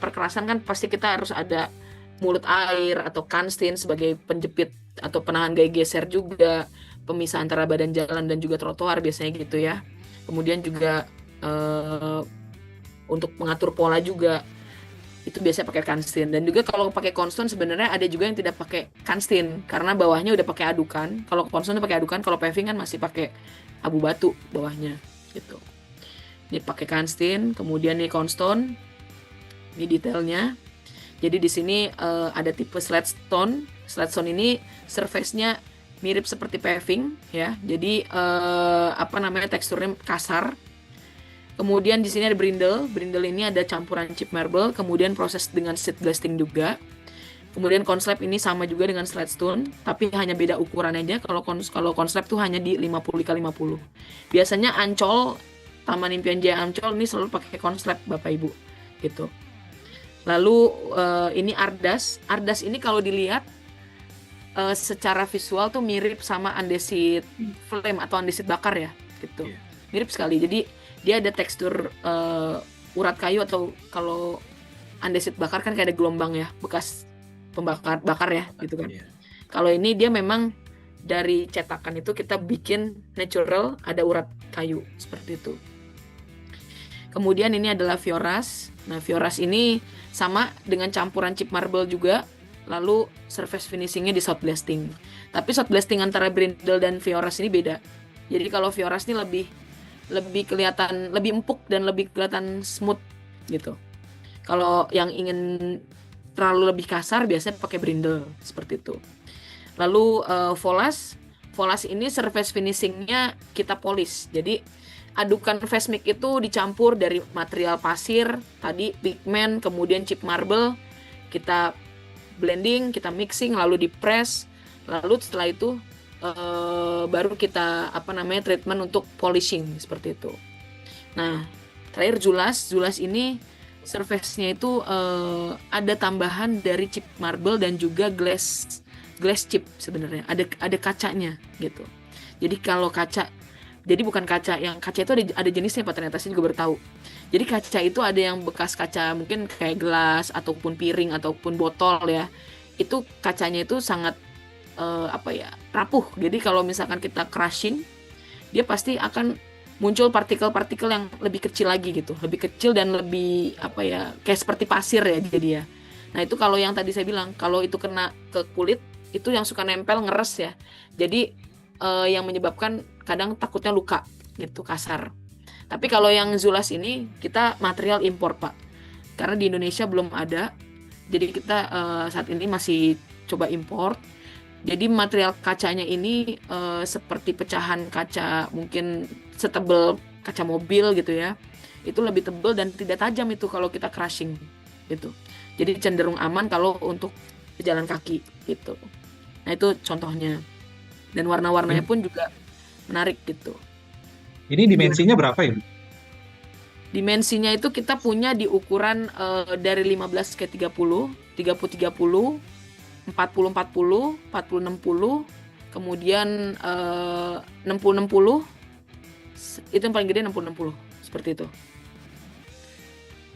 perkerasan kan pasti kita harus ada mulut air atau kanstin sebagai penjepit atau penahan gaya geser juga, pemisah antara badan jalan dan juga trotoar biasanya gitu ya. Kemudian juga untuk mengatur pola juga itu biasanya pakai kanstin. Dan juga kalau pakai Conston sebenarnya ada juga yang tidak pakai kanstin karena bawahnya udah pakai adukan. Kalau Conston itu pakai adukan, kalau paving kan masih pakai abu batu bawahnya gitu. Ini pakai kanstin, kemudian nih Conston. Ini detailnya. Jadi di sini ada tipe sledstone. Sledstone ini surface-nya mirip seperti paving ya. Jadi teksturnya kasar. Kemudian di sini ada brindle. Brindle ini ada campuran chip marble, kemudian proses dengan seed blasting juga. Kemudian konslet ini sama juga dengan sledstone, tapi hanya beda ukuran aja. Kalau konslet tuh hanya di 50x50. Biasanya Ancol, Taman Impian Jaya Ancol ini selalu pakai konslet Bapak Ibu gitu. Lalu ini Ardas. Ardas ini kalau dilihat secara visual tuh mirip sama andesit flame atau andesit bakar ya gitu. Mirip sekali. Jadi dia ada tekstur urat kayu, atau kalau andesit bakar kan kayak ada gelombang ya, bekas bakar ya gitu kan. Kalau ini dia memang dari cetakan itu kita bikin natural, ada urat kayu seperti itu. Kemudian ini adalah Fioras. Nah, Fioras ini sama dengan campuran chip marble juga. Lalu surface finishingnya di soft blasting. Tapi soft blasting antara brindle dan Fioras ini beda. Jadi kalau Fioras ini lebih kelihatan lebih empuk dan lebih kelihatan smooth gitu. Kalau yang ingin terlalu lebih kasar biasanya pakai brindle seperti itu. Lalu Volas ini surface finishingnya kita polish. Jadi adukan face mix itu dicampur dari material pasir, tadi pigment, kemudian chip marble, kita blending, kita mixing, lalu di press, lalu setelah itu baru kita treatment untuk polishing seperti itu. Nah, terakhir Zulas ini surface-nya itu ada tambahan dari chip marble dan juga glass chip sebenarnya. Ada kacanya gitu. Jadi kalau kaca, jadi bukan kaca, yang kaca itu ada jenisnya Pak, ternyata saya juga baru tahu. Jadi kaca itu ada yang bekas kaca mungkin kayak gelas ataupun piring ataupun botol ya. Itu kacanya itu sangat rapuh. Jadi kalau misalkan kita crushing, dia pasti akan muncul partikel-partikel yang lebih kecil lagi gitu, lebih kecil dan lebih kayak seperti pasir ya jadi ya. Nah, itu kalau yang tadi saya bilang, kalau itu kena ke kulit itu yang suka nempel, ngeres ya. Jadi yang menyebabkan kadang takutnya luka gitu, kasar. Tapi kalau yang Zulas ini kita material impor Pak, karena di Indonesia belum ada. Jadi kita saat ini masih coba impor. Jadi material kacanya ini seperti pecahan kaca, mungkin setebal kaca mobil gitu ya. Itu lebih tebal dan tidak tajam itu kalau kita crushing gitu. Jadi cenderung aman kalau untuk pejalan kaki gitu. Nah, itu contohnya. Dan warna-warnanya pun juga menarik gitu. Ini dimensinya berapa ya? Dimensinya itu kita punya di ukuran dari 15 ke 30, 30-30, 40-40, 40-60, kemudian 60-60, itu yang paling gede 60-60, seperti itu.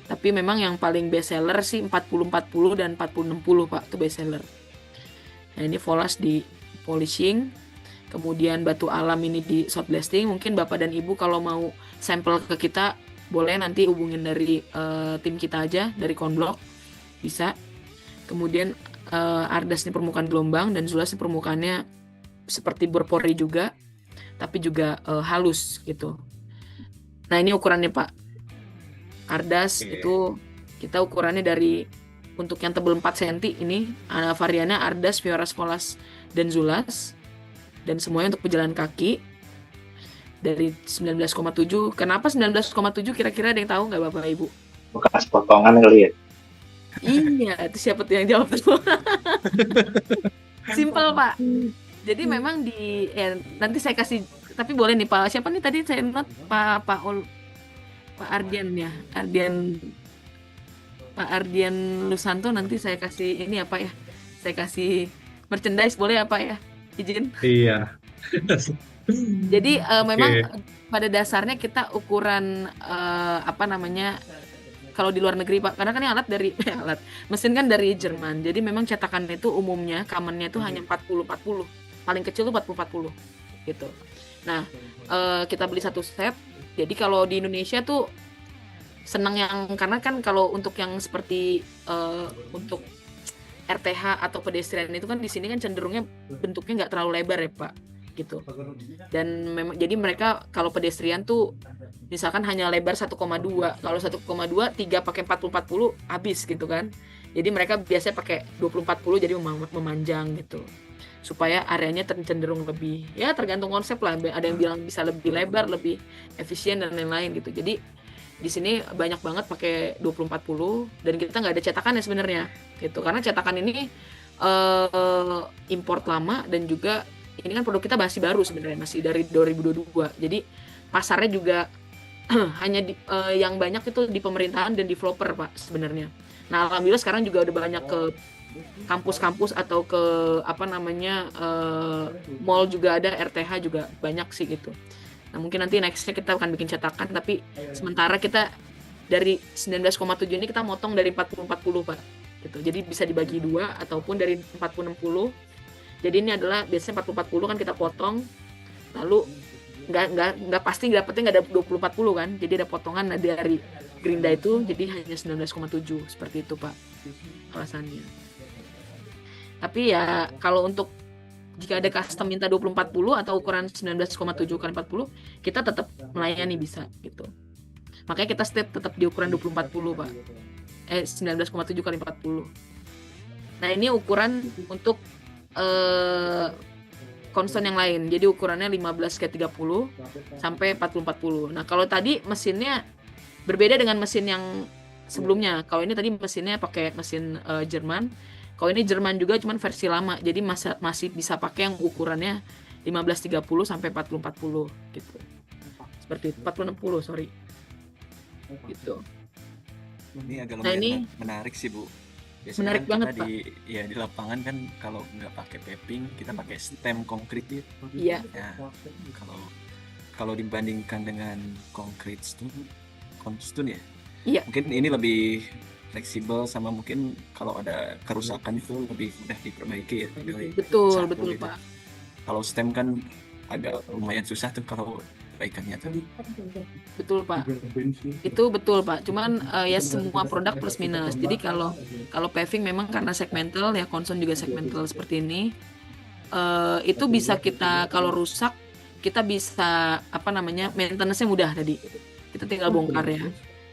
Tapi memang yang paling best seller sih 40-40 dan 40-60 Pak, itu best seller. Nah ini Volas di polishing, kemudian batu alam ini di shot blasting. Mungkin Bapak dan Ibu kalau mau sampel ke kita, boleh nanti hubungin dari tim kita aja, dari Konblok, bisa. Kemudian Ardas ini permukaan gelombang, dan Zulas ini permukaannya seperti berpori juga, tapi juga halus gitu. Nah ini ukurannya Pak. Ardas itu kita ukurannya dari, untuk yang tebal 4 cm ini ada variannya Ardas, Vioras, Volas, dan Zulas, dan semuanya untuk pejalan kaki dari 19,7. Kenapa 19,7 kira-kira ada yang tahu nggak Bapak Ibu? Bekas potongan kali ya. Iya, itu siapa tuh yang jawab tuh? Simpel Pak. Jadi memang nanti saya kasih, tapi boleh nih Pak. Siapa nih tadi saya note Pak Ardian ya, Pak Ardian Lusanto, nanti saya kasih ini apa ya? Saya kasih merchandise boleh apa ya? Izin? Iya. Jadi memang pada dasarnya kita ukuran kalau di luar negeri Pak, karena kan ini mesin kan dari Jerman. Jadi memang cetakan itu umumnya commonnya itu hanya 40-40. Paling kecil tuh 40-40 gitu. Nah, kita beli satu set. Jadi kalau di Indonesia tuh senang karena kan kalau untuk yang seperti untuk RTH atau pedestrian itu kan di sini kan cenderungnya bentuknya nggak terlalu lebar ya Pak, gitu. Dan memang jadi mereka kalau pedestrian tuh misalkan hanya lebar 1,2, kalau 1,2 3 pakai 40-40 habis gitu kan. Jadi mereka biasanya pakai 20-40 jadi memanjang gitu, supaya areanya cenderung lebih, ya tergantung konsep lah. Ada yang bilang bisa lebih lebar, lebih efisien dan lain-lain gitu. Jadi di sini banyak banget pakai 20-40, dan kita nggak ada cetakan ya sebenarnya gitu, karena cetakan ini import lama, dan juga ini kan produk kita masih baru sebenarnya, masih dari 2022. Jadi pasarnya juga hanya yang banyak itu di pemerintahan dan developer Pak sebenarnya. Nah alhamdulillah sekarang juga udah banyak ke kampus-kampus atau ke mall juga ada, RTH juga banyak sih gitu. Nah mungkin nanti nextnya kita akan bikin cetakan, tapi sementara kita dari 19,7 ini kita motong dari 40-40 Pak gitu. Jadi bisa dibagi 2 ataupun dari 40-60. Jadi ini adalah biasanya 40-40 kan kita potong, lalu nggak pasti dapetnya nggak ada 20-40 kan, jadi ada potongan dari gerinda itu, jadi hanya 19,7 seperti itu Pak alasannya. Tapi ya kalau untuk jika ada custom minta 20-40 atau ukuran 19,7x40, kita tetap melayani bisa gitu. Makanya kita tetap di ukuran 20-40 Pak. 19,7x40. Nah ini ukuran untuk konstan yang lain. Jadi ukurannya 15x30 sampai 40-40. Nah kalau tadi mesinnya berbeda dengan mesin yang sebelumnya. Kalau ini tadi mesinnya pakai mesin Jerman. Kalau ini Jerman juga, cuman versi lama. Jadi masih bisa pakai yang ukurannya 15-30 sampai 40-40 gitu. Seperti itu. 40-60 sorry. Gitu. Ini agak Nah, lumayan menarik sih Bu. Biasanya menarik kan banget, kita di lapangan kan kalau nggak pakai paving, kita pakai stem konkrit ya. Iya. Ya, kalau dibandingkan dengan konkrit stone ya. Iya. Mungkin ini lebih fleksibel, sama mungkin kalau ada kerusakan itu lebih mudah diperbaiki ya. Betul gitu. Pak. Kalau stem kan agak lumayan susah tuh kalau perbaikannya tuh. Betul Pak. Itu betul Pak. Cuman ya semua produk plus minus. Jadi kalau paving memang karena segmental ya, konson juga segmental seperti ini. Itu bisa kita kalau rusak kita bisa maintenance-nya mudah tadi. Kita tinggal bongkar ya.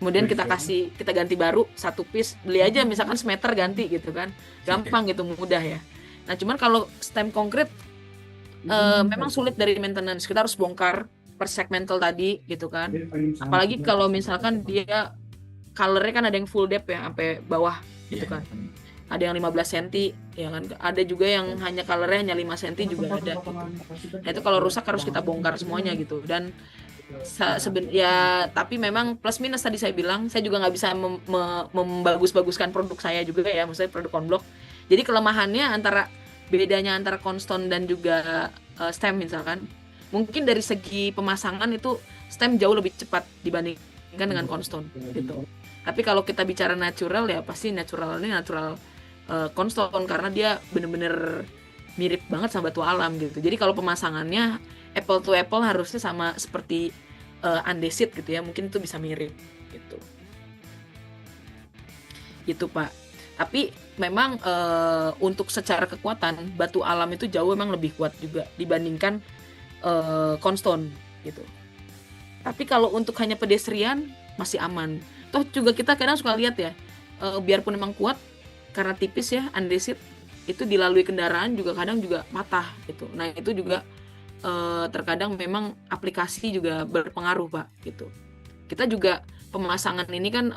Kemudian kita ganti baru satu piece, beli aja misalkan semeter ganti gitu kan, gampang gitu, mudah ya. Nah cuman kalau stem konkrit memang sulit dari maintenance, kita harus bongkar per segmental tadi gitu kan. Apalagi kalau misalkan dia colornya kan ada yang full depth ya sampai bawah gitu kan, ada yang 15 cm ya kan, ada juga yang hanya colornya hanya 5 cm juga ada gitu. Nah itu kalau rusak harus kita bongkar semuanya gitu. Dan Ya, tapi memang plus minus tadi saya bilang, saya juga nggak bisa membagus-baguskan produk saya juga ya, maksudnya produk konblok. Jadi kelemahannya bedanya antara Conston dan juga stem misalkan, mungkin dari segi pemasangan itu stem jauh lebih cepat dibandingkan dengan Conston gitu. Tapi kalau kita bicara natural ya pasti naturalnya natural Conston karena dia bener-bener mirip banget sama batu alam gitu. Jadi kalau pemasangannya apple to apple harusnya sama seperti andesit gitu ya, mungkin itu bisa mirip gitu. Gitu Pak. Tapi memang untuk secara kekuatan batu alam itu jauh memang lebih kuat juga dibandingkan Conston gitu. Tapi kalau untuk hanya pedestrian masih aman. Toh juga kita kadang suka lihat ya, biarpun memang kuat karena tipis ya andesit itu dilalui kendaraan juga kadang juga patah gitu. Nah itu juga terkadang memang aplikasi juga berpengaruh Pak gitu. Kita juga pemasangan ini kan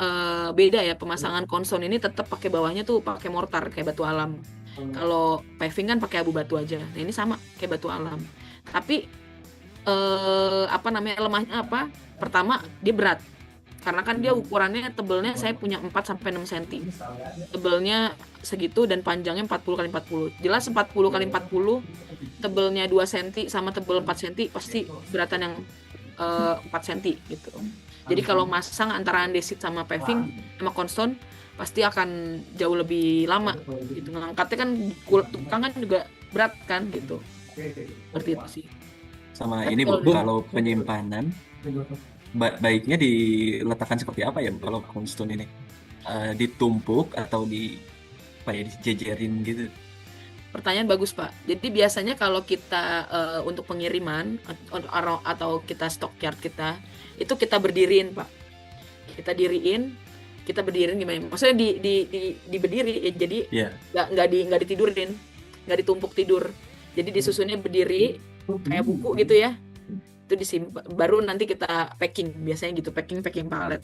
beda ya, pemasangan Conston ini tetap pakai bawahnya tuh pakai mortar kayak batu alam. Kalau paving kan pakai abu batu aja. Nah ini sama kayak batu alam. Tapi lemahnya apa? Pertama dia berat. Karena kan dia ukurannya tebelnya saya punya 4 sampai 6 cm. Tebelnya segitu dan panjangnya 40 kali 40. Jelas 40 kali 40 tebelnya 2 cm sama tebel 4 cm pasti beratan yang 4 cm gitu. Jadi kalau masang antara andesit sama paving sama Conston pasti akan jauh lebih lama gitu. Ngangkatnya kan tukang kan juga berat kan gitu. Seperti itu sih. Sama ini Bu, kalau penyimpanan baiknya diletakkan seperti apa ya kalau Conston ini? Ditumpuk atau dijejerin gitu? Pertanyaan bagus Pak. Jadi biasanya kalau kita untuk pengiriman atau kita stockyard kita itu kita berdiriin Pak. Kita berdiriin gimana? Maksudnya diberdiri ya, jadi nggak ditidurin, nggak ditumpuk tidur. Jadi disusunnya berdiri kayak buku gitu ya. Itu disimpan, baru nanti kita packing biasanya gitu, packing palet.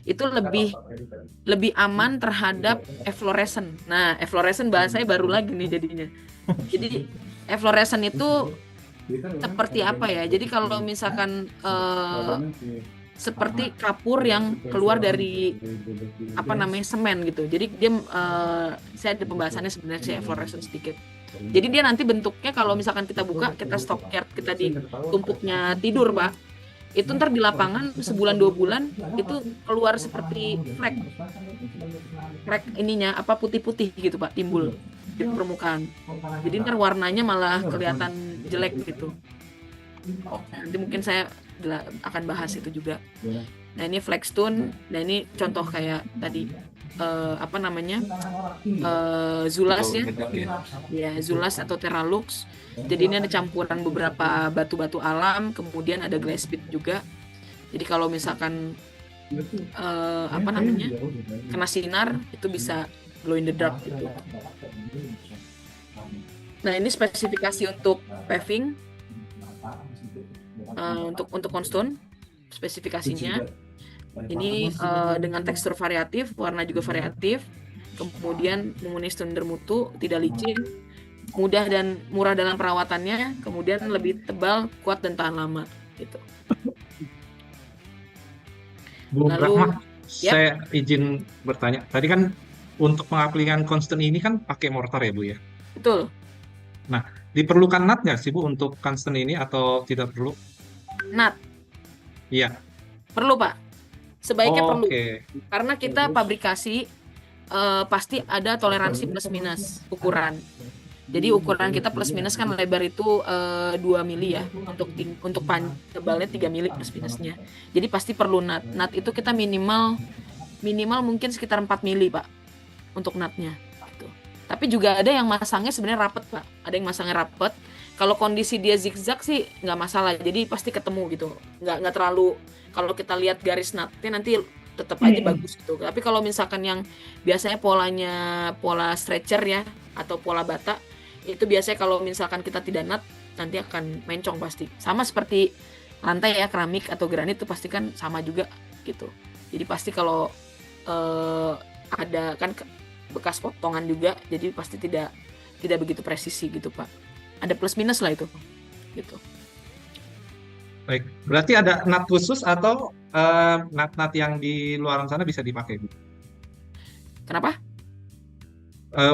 Itu lebih aman terhadap efflorescent. Nah, efflorescent bahasanya baru lagi nih jadinya. Jadi efflorescent itu seperti apa ya? Jadi kalau misalkan seperti kapur yang keluar dari semen gitu. Jadi dia saya ada pembahasannya sebenarnya sih efflorescent sedikit. Jadi dia nanti bentuknya kalau misalkan kita buka, kita stockyard, kita di tumpuknya tidur Pak, itu ntar di lapangan sebulan 2 bulan itu keluar seperti flek ininya putih-putih gitu Pak, timbul di permukaan. Jadi ntar warnanya malah kelihatan jelek gitu. Nanti mungkin saya akan bahas itu juga. Nah ini flagstone, nah ini contoh kayak tadi Zulas ya Zulas atau Terralux. Jadi ini ada campuran beberapa batu-batu alam, kemudian ada glass bead juga. Jadi kalau misalkan kena sinar itu bisa glow in the dark gitu. Nah ini spesifikasi untuk paving, untuk Conston spesifikasinya. Ini dengan tekstur variatif, warna juga variatif, kemudian memenuhi standar mutu, tidak licin, mudah dan murah dalam perawatannya, kemudian lebih tebal, kuat dan tahan lama gitu. Bu Rahma, saya izin bertanya. Tadi kan untuk pengaplikasian Conston ini kan pakai mortar ya Bu ya? Betul. Nah, diperlukan nut nggak sih Bu untuk Conston ini atau tidak perlu? Nut? Iya. Perlu Pak. Sebaiknya perlu, karena kita Terus? pabrikasi pasti ada toleransi plus minus ukuran. Jadi ukuran kita plus minus kan lebar itu 2 mili ya, untuk tebalnya 3 mili plus minusnya. Jadi pasti perlu nut. Nut itu kita minimal mungkin sekitar 4 mili Pak untuk nutnya. Gitu. Tapi juga ada yang masangnya sebenarnya rapet Pak. Ada yang masangnya rapet. Kalau kondisi dia zigzag sih nggak masalah. Jadi pasti ketemu gitu. Nggak terlalu. Kalau kita lihat garis nutnya nanti tetap aja bagus gitu. Tapi kalau misalkan yang biasanya pola stretcher ya atau pola bata, itu biasanya kalau misalkan kita tidak nut nanti akan mencong pasti. Sama seperti lantai ya, keramik atau granit itu pasti kan sama juga gitu. Jadi pasti kalau ada kan bekas potongan juga, jadi pasti tidak begitu presisi gitu Pak. Ada plus minus lah itu gitu. Baik. Berarti ada nut khusus atau nut-nut yang di luaran sana bisa dipakai, Bu? Kenapa?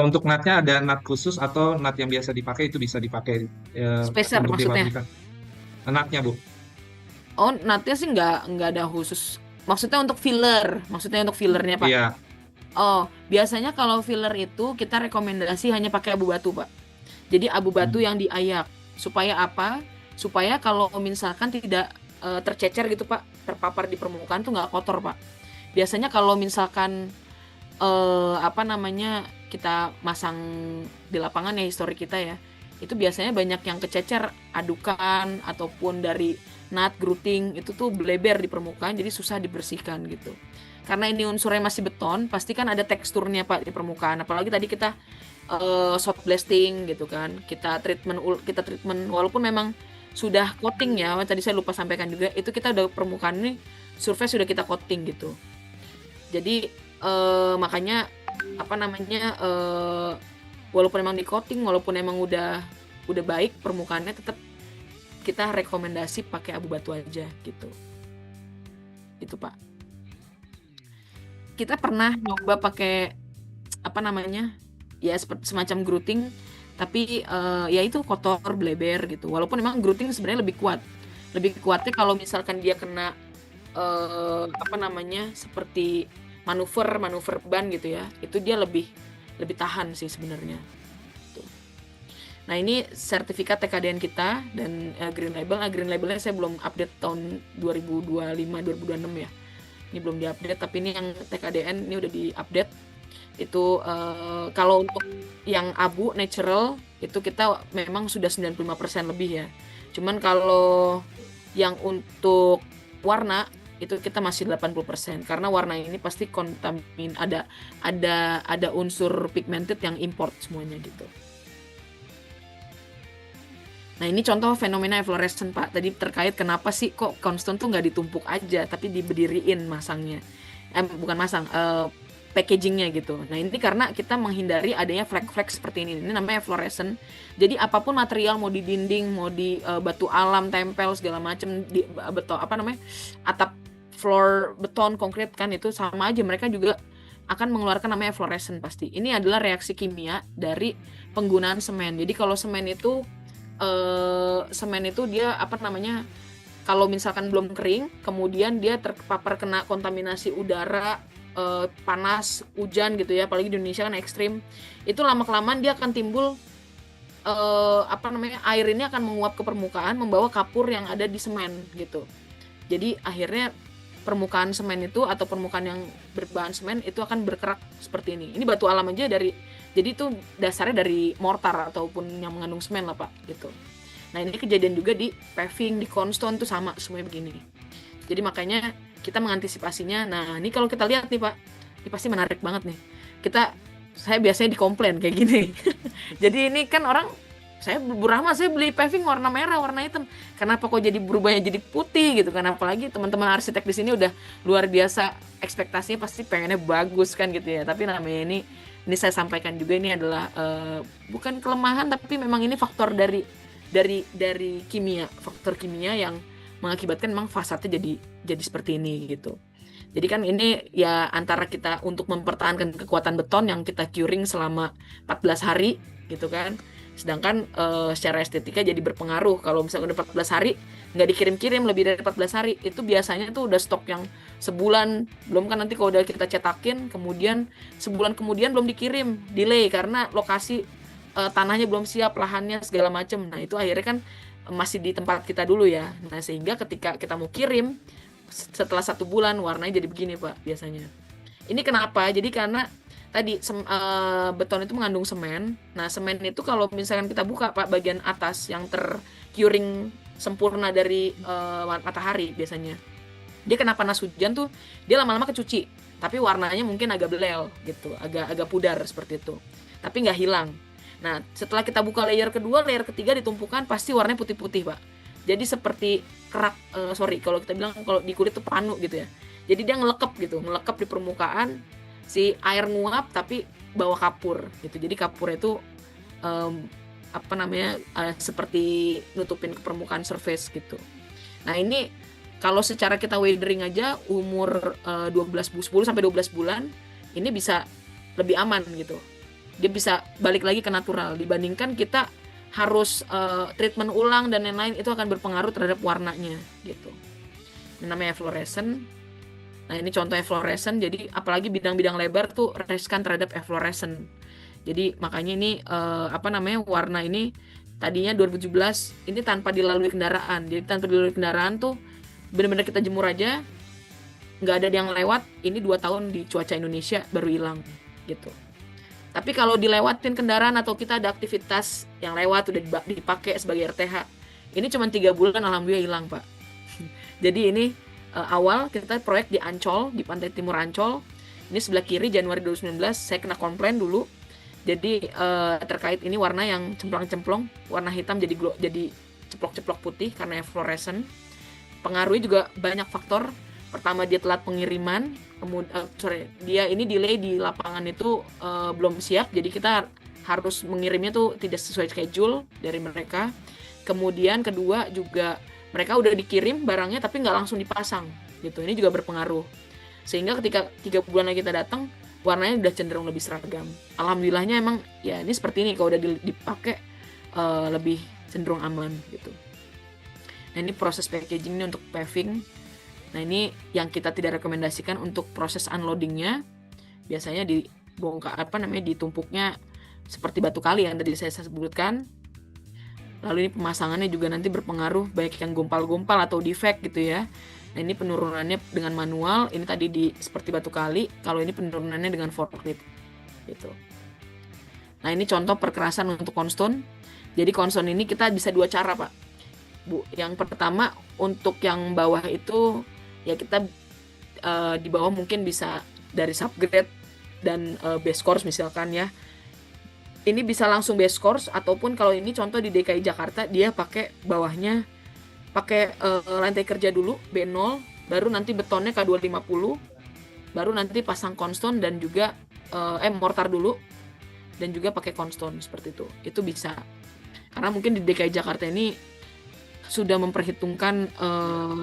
Untuk nutnya ada nut khusus atau nut yang biasa dipakai itu bisa dipakai Spacer untuk maksudnya? dipabrikan. Nutnya, Bu. Oh, natnya sih nggak ada khusus. Maksudnya untuk filler, maksudnya untuk fillernya Pak. Iya. Oh, biasanya kalau filler itu kita rekomendasi hanya pakai abu batu Pak. Jadi abu batu yang diayak. Supaya apa? Supaya kalau misalkan tidak tercecer gitu Pak, terpapar di permukaan tuh nggak kotor Pak. Biasanya kalau misalkan apa namanya kita masang di lapangan ya, histori kita ya, itu biasanya banyak yang kececer adukan ataupun dari nut grooting itu tuh bleber di permukaan, jadi susah dibersihkan gitu. Karena ini unsurnya masih beton, pasti kan ada teksturnya Pak di permukaan. Apalagi tadi kita soft blasting gitu kan, kita treatment walaupun memang sudah coating ya, tadi saya lupa sampaikan juga, itu kita udah permukaan ini surface sudah kita coating gitu. Jadi makanya apa namanya walaupun emang di coating, walaupun emang udah baik permukaannya, tetap kita rekomendasi pakai abu batu aja gitu. Itu Pak. Kita pernah nyoba pakai apa namanya ya semacam grooting, tapi ya itu kotor bleber gitu. Walaupun memang grooting sebenarnya lebih kuat. Lebih kuatnya kalau misalkan dia kena apa namanya seperti manuver ban gitu ya, itu dia lebih tahan sih sebenarnya. Tuh. Nah ini sertifikat TKDN kita dan Green Label. Green Labelnya saya belum update tahun 2025-2026 ya. Ini belum diupdate, tapi ini yang TKDN ini udah diupdate. Itu kalau untuk yang abu natural itu kita memang sudah 95% lebih ya. Cuman kalau yang untuk warna itu kita masih 80% karena warna ini pasti kontamin, ada unsur pigmented yang import semuanya gitu. Nah ini contoh fenomena efflorescence Pak, tadi terkait kenapa sih kok Conston tuh nggak ditumpuk aja tapi diberdiriin masangnya, bukan masang, packagingnya gitu. Nah ini karena kita menghindari adanya flek-flek seperti ini namanya efflorescence. Jadi apapun material, mau di dinding, mau di batu alam tempel segala macam, di beton apa namanya atap floor beton konkret kan, itu sama aja, mereka juga akan mengeluarkan namanya efflorescence pasti. Ini adalah reaksi kimia dari penggunaan semen. Jadi kalau semen itu dia apa namanya, kalau misalkan belum kering kemudian dia terpapar kena kontaminasi udara, panas, hujan gitu ya, apalagi di Indonesia kan ekstrim, itu lama-kelamaan dia akan timbul apa namanya, air ini akan menguap ke permukaan membawa kapur yang ada di semen gitu. Jadi akhirnya permukaan semen itu atau permukaan yang berbahan semen itu akan berkerak seperti ini. Ini batu alam aja jadi itu dasarnya dari mortar ataupun yang mengandung semen lah Pak gitu. Nah ini kejadian juga di paving, di Conston tuh sama semuanya begini. Jadi makanya kita mengantisipasinya. Nah ini kalau kita lihat nih Pak, ini pasti menarik banget nih. Saya biasanya dikomplain kayak gini. Jadi ini kan orang, saya beli paving warna merah, warna hitam. Kenapa kok jadi berubahnya jadi putih gitu kan? Apalagi teman-teman arsitek di sini udah luar biasa, ekspektasinya pasti pengennya bagus kan gitu ya. Tapi namanya ini saya sampaikan juga, ini adalah bukan kelemahan, tapi memang ini faktor dari kimia, faktor kimia yang mengakibatkan memang fasadnya jadi seperti ini gitu. Jadi kan ini ya antara kita untuk mempertahankan kekuatan beton yang kita curing selama 14 hari gitu kan. Sedangkan secara estetika jadi berpengaruh. Kalau misalnya udah 14 hari nggak dikirim-kirim lebih dari 14 hari, itu biasanya tuh udah stok yang sebulan. Belum kan nanti kalau udah kita cetakin kemudian sebulan kemudian belum dikirim, delay karena lokasi tanahnya belum siap, lahannya segala macam. Nah itu akhirnya kan masih di tempat kita dulu ya. Nah sehingga ketika kita mau kirim setelah 1 bulan warnanya jadi begini Pak biasanya. Ini kenapa? Jadi karena tadi beton itu mengandung semen. Nah semen itu kalau misalkan kita buka Pak bagian atas yang tercuring sempurna dari matahari biasanya, dia kena panas hujan tuh dia lama-lama kecuci, tapi warnanya mungkin agak belel gitu, agak pudar seperti itu, tapi nggak hilang. Nah setelah kita buka layer kedua, layer ketiga ditumpukan, pasti warnanya putih-putih Pak. Jadi seperti kerak, kalau kita bilang kalau di kulit tuh panu gitu ya. Jadi dia ngelekep di permukaan, si air nguap tapi bawa kapur gitu. Jadi kapurnya itu seperti nutupin ke permukaan surface gitu. Nah, ini kalau secara kita weathering aja umur 10 sampai 12 bulan ini bisa lebih aman gitu. Dia bisa balik lagi ke natural dibandingkan kita harus treatment ulang dan lain-lain, itu akan berpengaruh terhadap warnanya gitu. Ini namanya efflorescent. Nah, ini contoh efflorescent. Jadi apalagi bidang-bidang lebar tuh riskan terhadap efflorescent. Jadi makanya ini warna ini tadinya 2017 ini tanpa dilalui kendaraan. Jadi tanpa dilalui kendaraan tuh benar-benar kita jemur aja, nggak ada yang lewat. Ini 2 tahun di cuaca Indonesia baru hilang gitu. Tapi kalau dilewatin kendaraan atau kita ada aktivitas yang lewat udah dipakai sebagai RTH, ini cuma 3 bulan alhamdulillah hilang, Pak. Jadi ini awal kita proyek di Ancol, di Pantai Timur Ancol. Ini sebelah kiri Januari 2019 saya kena komplain dulu. Jadi terkait ini warna yang cemplang-cemplong, warna hitam jadi ceplok-ceplok putih karena efflorescent. Pengaruhnya juga banyak faktor. Pertama dia telat pengiriman, dia ini delay di lapangan itu belum siap, jadi kita harus mengirimnya tuh tidak sesuai schedule dari mereka. Kemudian kedua juga mereka udah dikirim barangnya tapi nggak langsung dipasang gitu. Ini juga berpengaruh. Sehingga ketika 3 bulan lagi kita datang, warnanya udah cenderung lebih seragam. Alhamdulillahnya emang ya ini seperti ini, kalau udah dipakai lebih cenderung aman gitu. Nah, ini proses packagingnya untuk paving. Nah, ini yang kita tidak rekomendasikan untuk proses unloadingnya. Biasanya dibongkar ditumpuknya seperti batu kali yang tadi saya sebutkan. Lalu ini pemasangannya juga nanti berpengaruh, baik yang gompal-gompal atau defect gitu ya. Nah, ini penurunannya dengan manual, ini tadi seperti batu kali, kalau ini penurunannya dengan forklift gitu. Nah, ini contoh perkerasan untuk konstone. Jadi konstone ini kita bisa 2 cara, Pak. Bu, yang pertama untuk yang bawah itu ya kita di bawah mungkin bisa dari subgrade dan base course misalkan ya. Ini bisa langsung base course, ataupun kalau ini contoh di DKI Jakarta dia pakai bawahnya pakai lantai kerja dulu B0, baru nanti betonnya K250, baru nanti pasang konstone dan juga mortar dulu dan juga pakai konstone seperti itu. Itu bisa. Karena mungkin di DKI Jakarta ini sudah memperhitungkan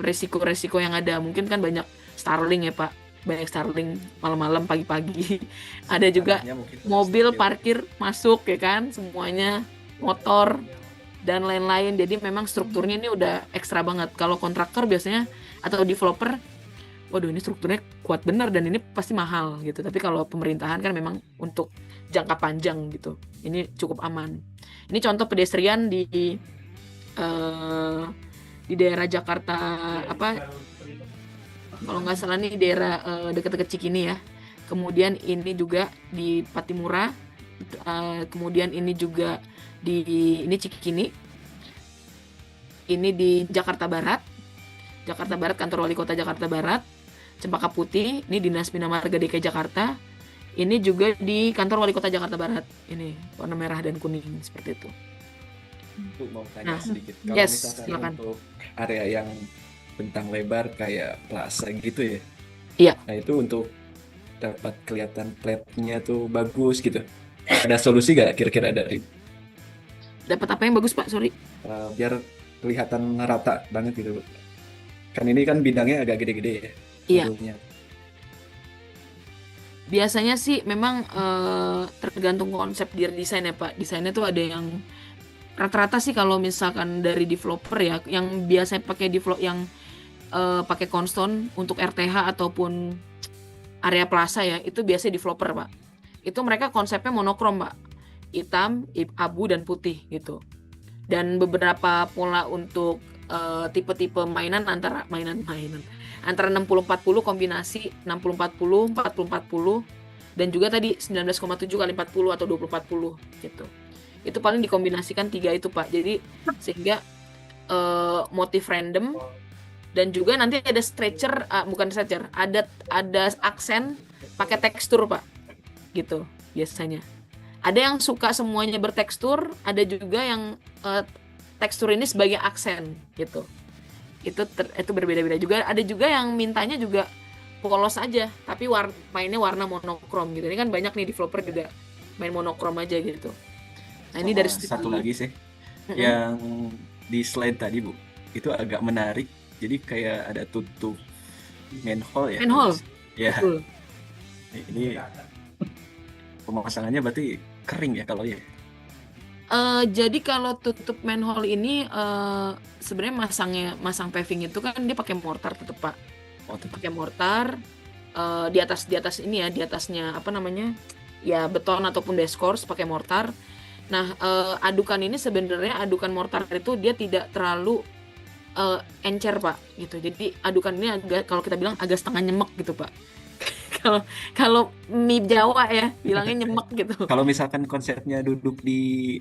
resiko-resiko yang ada. Mungkin kan banyak starling ya, Pak. Banyak starling malam-malam, pagi-pagi. Ada juga mobil parkir masuk ya kan, semuanya motor dan lain-lain. Jadi memang strukturnya ini udah ekstra banget. Kalau kontraktor biasanya atau developer, waduh ini strukturnya kuat benar dan ini pasti mahal gitu. Tapi kalau pemerintahan kan memang untuk jangka panjang gitu. Ini cukup aman. Ini contoh pedestrian di daerah Jakarta kalau nggak salah nih daerah dekat-dekat Cikini ya. Kemudian ini juga di Patimura. Kemudian ini juga ini Cikini. Ini di Jakarta Barat. Jakarta Barat, kantor wali kota Jakarta Barat. Cempaka Putih, ini Dinas Bina Marga DKI Jakarta. Ini juga di kantor wali kota Jakarta Barat. Ini warna merah dan kuning seperti itu. Mau tanya sedikit. Kalau yes, misalkan silakan. untuk area yang bentang lebar kayak plaza gitu ya. Iya. Nah, itu untuk dapat kelihatan plate-nya tuh bagus gitu. Ada solusi nggak kira-kira dari Dapat apa yang bagus, Pak? Sorry. biar kelihatan rata banget gitu. Kan ini kan bidangnya agak gede-gede ya. Iya. Mobilnya. Biasanya sih memang tergantung konsep desain ya, Pak. Desainnya tuh ada yang rata-rata sih kalau misalkan dari developer ya, yang biasanya pakai pakai konstone untuk RTH ataupun area plaza ya, itu biasanya developer, Pak. Itu mereka konsepnya monokrom, Pak. Hitam, abu, dan putih gitu. Dan beberapa pola untuk tipe-tipe mainan antara 60-40 kombinasi 60-40, 40-40, dan juga tadi 19,7x40 atau 20-40 gitu. Itu paling dikombinasikan 3 itu, Pak. Jadi sehingga motif random dan juga nanti ada bukan stretcher, ada aksen pakai tekstur, Pak. Gitu biasanya. Ada yang suka semuanya bertekstur, ada juga yang tekstur ini sebagai aksen gitu. Itu berbeda-beda juga. Ada juga yang mintanya juga polos aja, tapi mainnya warna monokrom gitu. Ini kan banyak nih developer juga main monokrom aja gitu. Nah, ini dari satu lagi sih yang di slide tadi, Bu, itu agak menarik Jadi kayak ada tutup manhole ya. Manhole, Ya, betul. ini pemasangannya berarti kering ya kalau ya. Jadi kalau tutup manhole ini sebenarnya masang paving itu kan dia pakai mortar tetap Pak. Oh, tetap. Pakai mortar di atas ini ya, di atasnya apa namanya? Ya beton ataupun deskors pakai mortar. Nah, adukan ini sebenarnya adukan mortar itu dia tidak terlalu encer Pak gitu. Jadi adukan ini agak, kalau kita bilang agak setengah nyemek gitu Pak. Kalau mie Jawa ya bilangnya nyemek gitu. Kalau misalkan konsepnya duduk di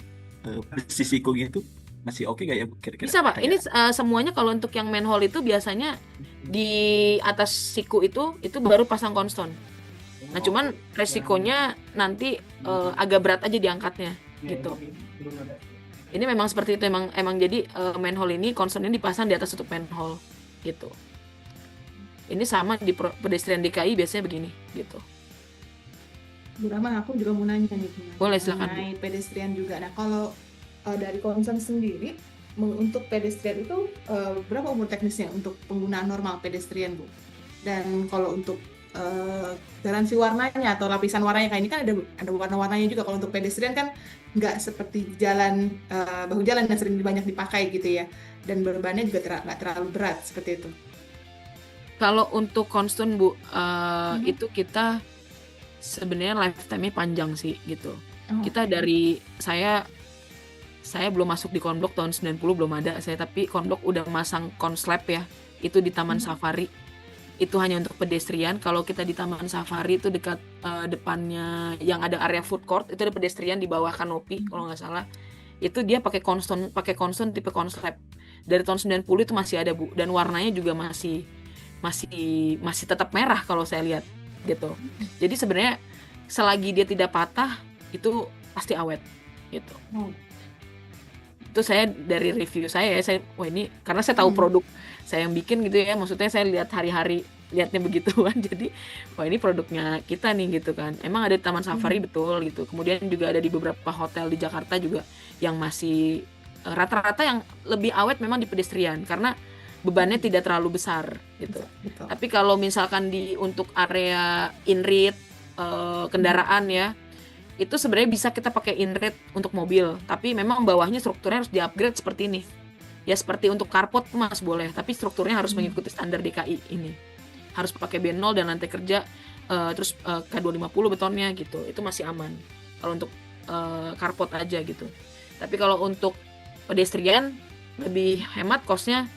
besi siku gitu, masih oke gak ya kira-kira? Bisa Pak. Ini Kayak semuanya kalau untuk yang manhole itu biasanya di atas siku itu baru pasang konston. Nah, cuman resikonya nanti agak berat aja diangkatnya gitu. Ini memang seperti itu, emang jadi manhole ini konston ini dipasang di atas tutup manhole gitu. Ini sama di pedestrian DKI biasanya begini gitu. Bu Rama, aku juga mau nanya nih Boleh, silakan, Bu. mengenai pedestrian juga. Nah, kalau dari Concern sendiri, untuk pedestrian itu berapa umur teknisnya untuk penggunaan normal pedestrian, Bu? Dan kalau untuk garansi warnanya atau lapisan warnanya kayak ini kan ada warna-warnanya juga. Kalau untuk pedestrian kan nggak seperti jalan bahu jalan yang sering banyak dipakai gitu ya. Dan bebannya juga nggak terlalu berat seperti itu. Kalau untuk konston Bu, itu kita sebenarnya lifetime-nya panjang sih gitu. Oh, Kita dari saya belum masuk di konblok tahun 90 belum ada saya, tapi konblok udah masang konslab ya. Itu di Taman Safari. Itu hanya untuk pedestrian. Kalau kita di Taman Safari itu dekat depannya yang ada area food court, itu ada pedestrian di bawah kanopi kalau nggak salah. Itu dia pakai konston tipe konslab. Dari tahun 90 itu masih ada Bu, dan warnanya juga masih tetap merah kalau saya lihat gitu. Jadi sebenarnya selagi dia tidak patah itu pasti awet gitu. oh. Itu saya dari review saya wah ini karena saya tahu produk saya yang bikin gitu ya, maksudnya saya lihat hari-hari lihatnya begituan jadi wah ini produknya kita nih gitu kan. Emang ada di Taman Safari betul gitu. Kemudian juga ada di beberapa hotel di Jakarta juga yang masih rata-rata yang lebih awet memang di pedestrian karena bebannya tidak terlalu besar gitu. Betul. Tapi kalau misalkan untuk area inrit kendaraan ya, itu sebenarnya bisa kita pakai inrit untuk mobil, tapi memang bawahnya strukturnya harus di-upgrade seperti ini. Ya seperti untuk carport Mas boleh, tapi strukturnya harus mengikuti standar DKI ini. Harus pakai B0 dan lantai kerja terus K250 betonnya gitu. Itu masih aman. Kalau untuk carport aja gitu. Tapi kalau untuk pedestrian lebih hemat cost-nya,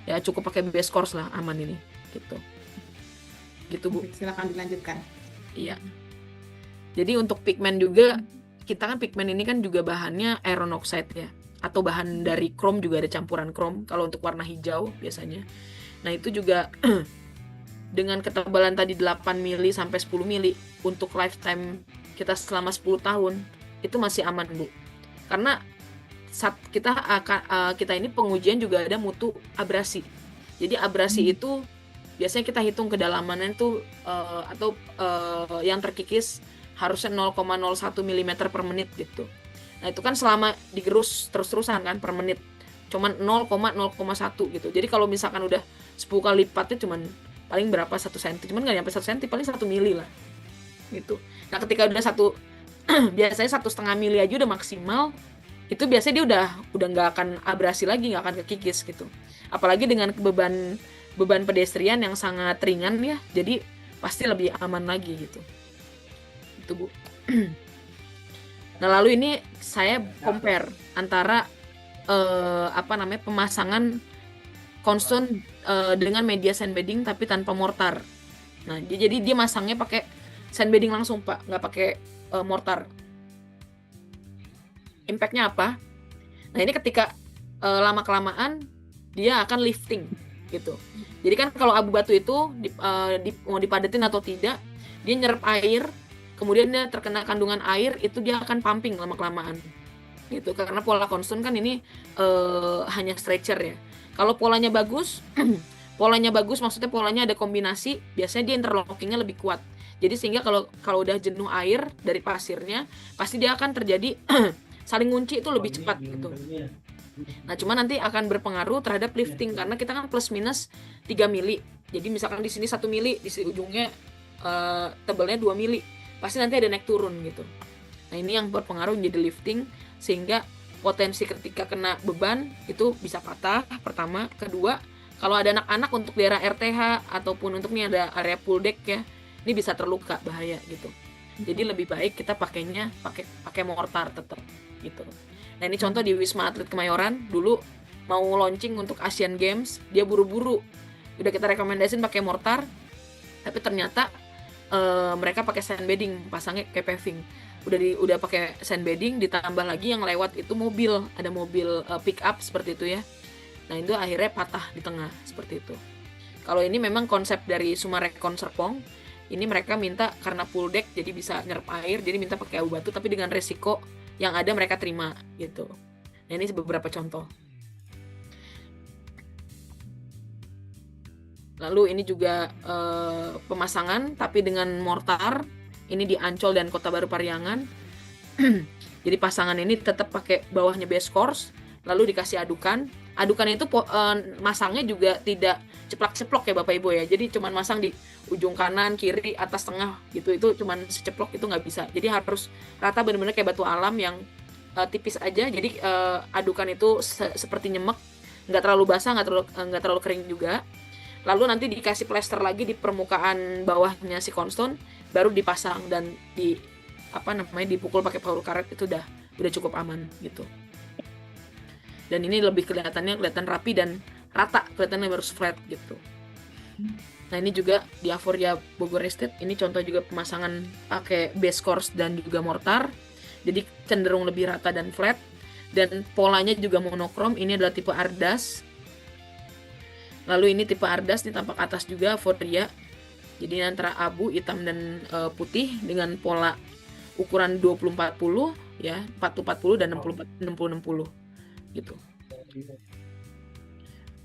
ya cukup pakai base course lah, aman ini gitu Bu. Oke, silakan dilanjutkan. Iya. Jadi untuk pigmen juga, kita kan pigmen ini kan juga bahannya iron oxide ya, atau bahan dari krom juga ada campuran krom kalau untuk warna hijau biasanya. Nah itu juga dengan ketebalan tadi 8 mili sampai 10 mili untuk lifetime kita selama 10 tahun itu masih aman Bu. Karena saat kita ini pengujian juga ada mutu abrasi. Jadi abrasi itu biasanya kita hitung kedalamannya itu atau yang terkikis harusnya 0,01 mm per menit gitu. Nah itu kan selama digerus terus-terusan kan per menit cuman 0,01 gitu. Jadi kalau misalkan udah 10 kali lipatnya cuman paling berapa 1 cm, cuman nggak nyampe 1 cm, paling 1 mili lah gitu. Nah ketika udah biasanya 1,5 mili aja udah maksimal, itu biasanya dia udah nggak akan abrasi lagi, nggak akan kekikis gitu. Apalagi dengan beban pedestrian yang sangat ringan ya, jadi pasti lebih aman lagi gitu. Itu Bu. Nah lalu ini saya compare antara pemasangan konston dengan media sandbedding tapi tanpa mortar. Nah jadi dia masangnya pakai sandbedding langsung Pak, nggak pakai mortar. Impact-nya apa? Nah ini ketika lama-kelamaan dia akan lifting gitu. Jadi kan kalau abu batu itu mau dipadetin atau tidak, dia nyerap air, kemudian dia terkena kandungan air, itu dia akan pumping lama-kelamaan gitu. Karena pola konston kan ini hanya stretcher ya. Kalau polanya bagus, maksudnya polanya ada kombinasi, biasanya dia interlockingnya lebih kuat. Jadi sehingga kalau udah jenuh air dari pasirnya, pasti dia akan terjadi saling ngunci itu lebih cepat gitu. Nah, cuma nanti akan berpengaruh terhadap lifting karena kita kan plus minus 3 mili. Jadi misalkan di sini 1 mili, di sini ujungnya tebelnya 2 mili. Pasti nanti ada naik turun gitu. Nah, ini yang berpengaruh menjadi lifting sehingga potensi ketika kena beban itu bisa patah pertama. Kedua, kalau ada anak-anak untuk daerah RTH ataupun untuk nih ada area pool deck ya, ini bisa terluka, bahaya gitu. Jadi lebih baik kita pakainya pakai mortar tetap gitu. Nah, ini contoh di Wisma Atlet Kemayoran dulu mau launching untuk Asian Games, dia buru-buru. Udah kita rekomendasiin pakai mortar, tapi ternyata mereka pakai sandbagging, pasangnya kayak paving. Udah pakai sandbagging, ditambah lagi yang lewat itu mobil, ada mobil pick up seperti itu ya. Nah, itu akhirnya patah di tengah seperti itu. Kalau ini memang konsep dari Sumarekon Serpong, ini mereka minta karena pool deck jadi bisa nyerap air, jadi minta pakai abu batu tapi dengan resiko yang ada mereka terima gitu. Nah, ini beberapa contoh. Lalu ini juga pemasangan tapi dengan mortar. Ini di Ancol dan Kota Baru Pariangan. Jadi pasangan ini tetap pakai bawahnya base course, lalu dikasih adukan. Adukan itu masangnya juga tidak ceplok-ceplok ya Bapak Ibu ya. Jadi cuman masang di ujung kanan, kiri, atas, tengah gitu. Itu cuman seceplok itu nggak bisa. Jadi harus rata benar-benar kayak batu alam yang tipis aja. Jadi adukan itu seperti nyemek, nggak terlalu basah, nggak terlalu kering juga. Lalu nanti dikasih plester lagi di permukaan bawahnya si Cornerstone, baru dipasang dan dipukul pakai peluru karet, itu udah cukup aman gitu. Dan ini lebih kelihatan rapi dan rata, kelihatannya harus flat gitu. Nah, ini juga di Avoria Bogor Estate, ini contoh juga pemasangan pakai base course dan juga mortar. Jadi cenderung lebih rata dan flat, dan polanya juga monokrom. Ini adalah tipe Ardas. Lalu ini tipe Ardas, ini tampak atas juga Avoria. Jadi antara abu, hitam dan putih dengan pola ukuran 20-40 ya, 40-40 dan 60-60 gitu.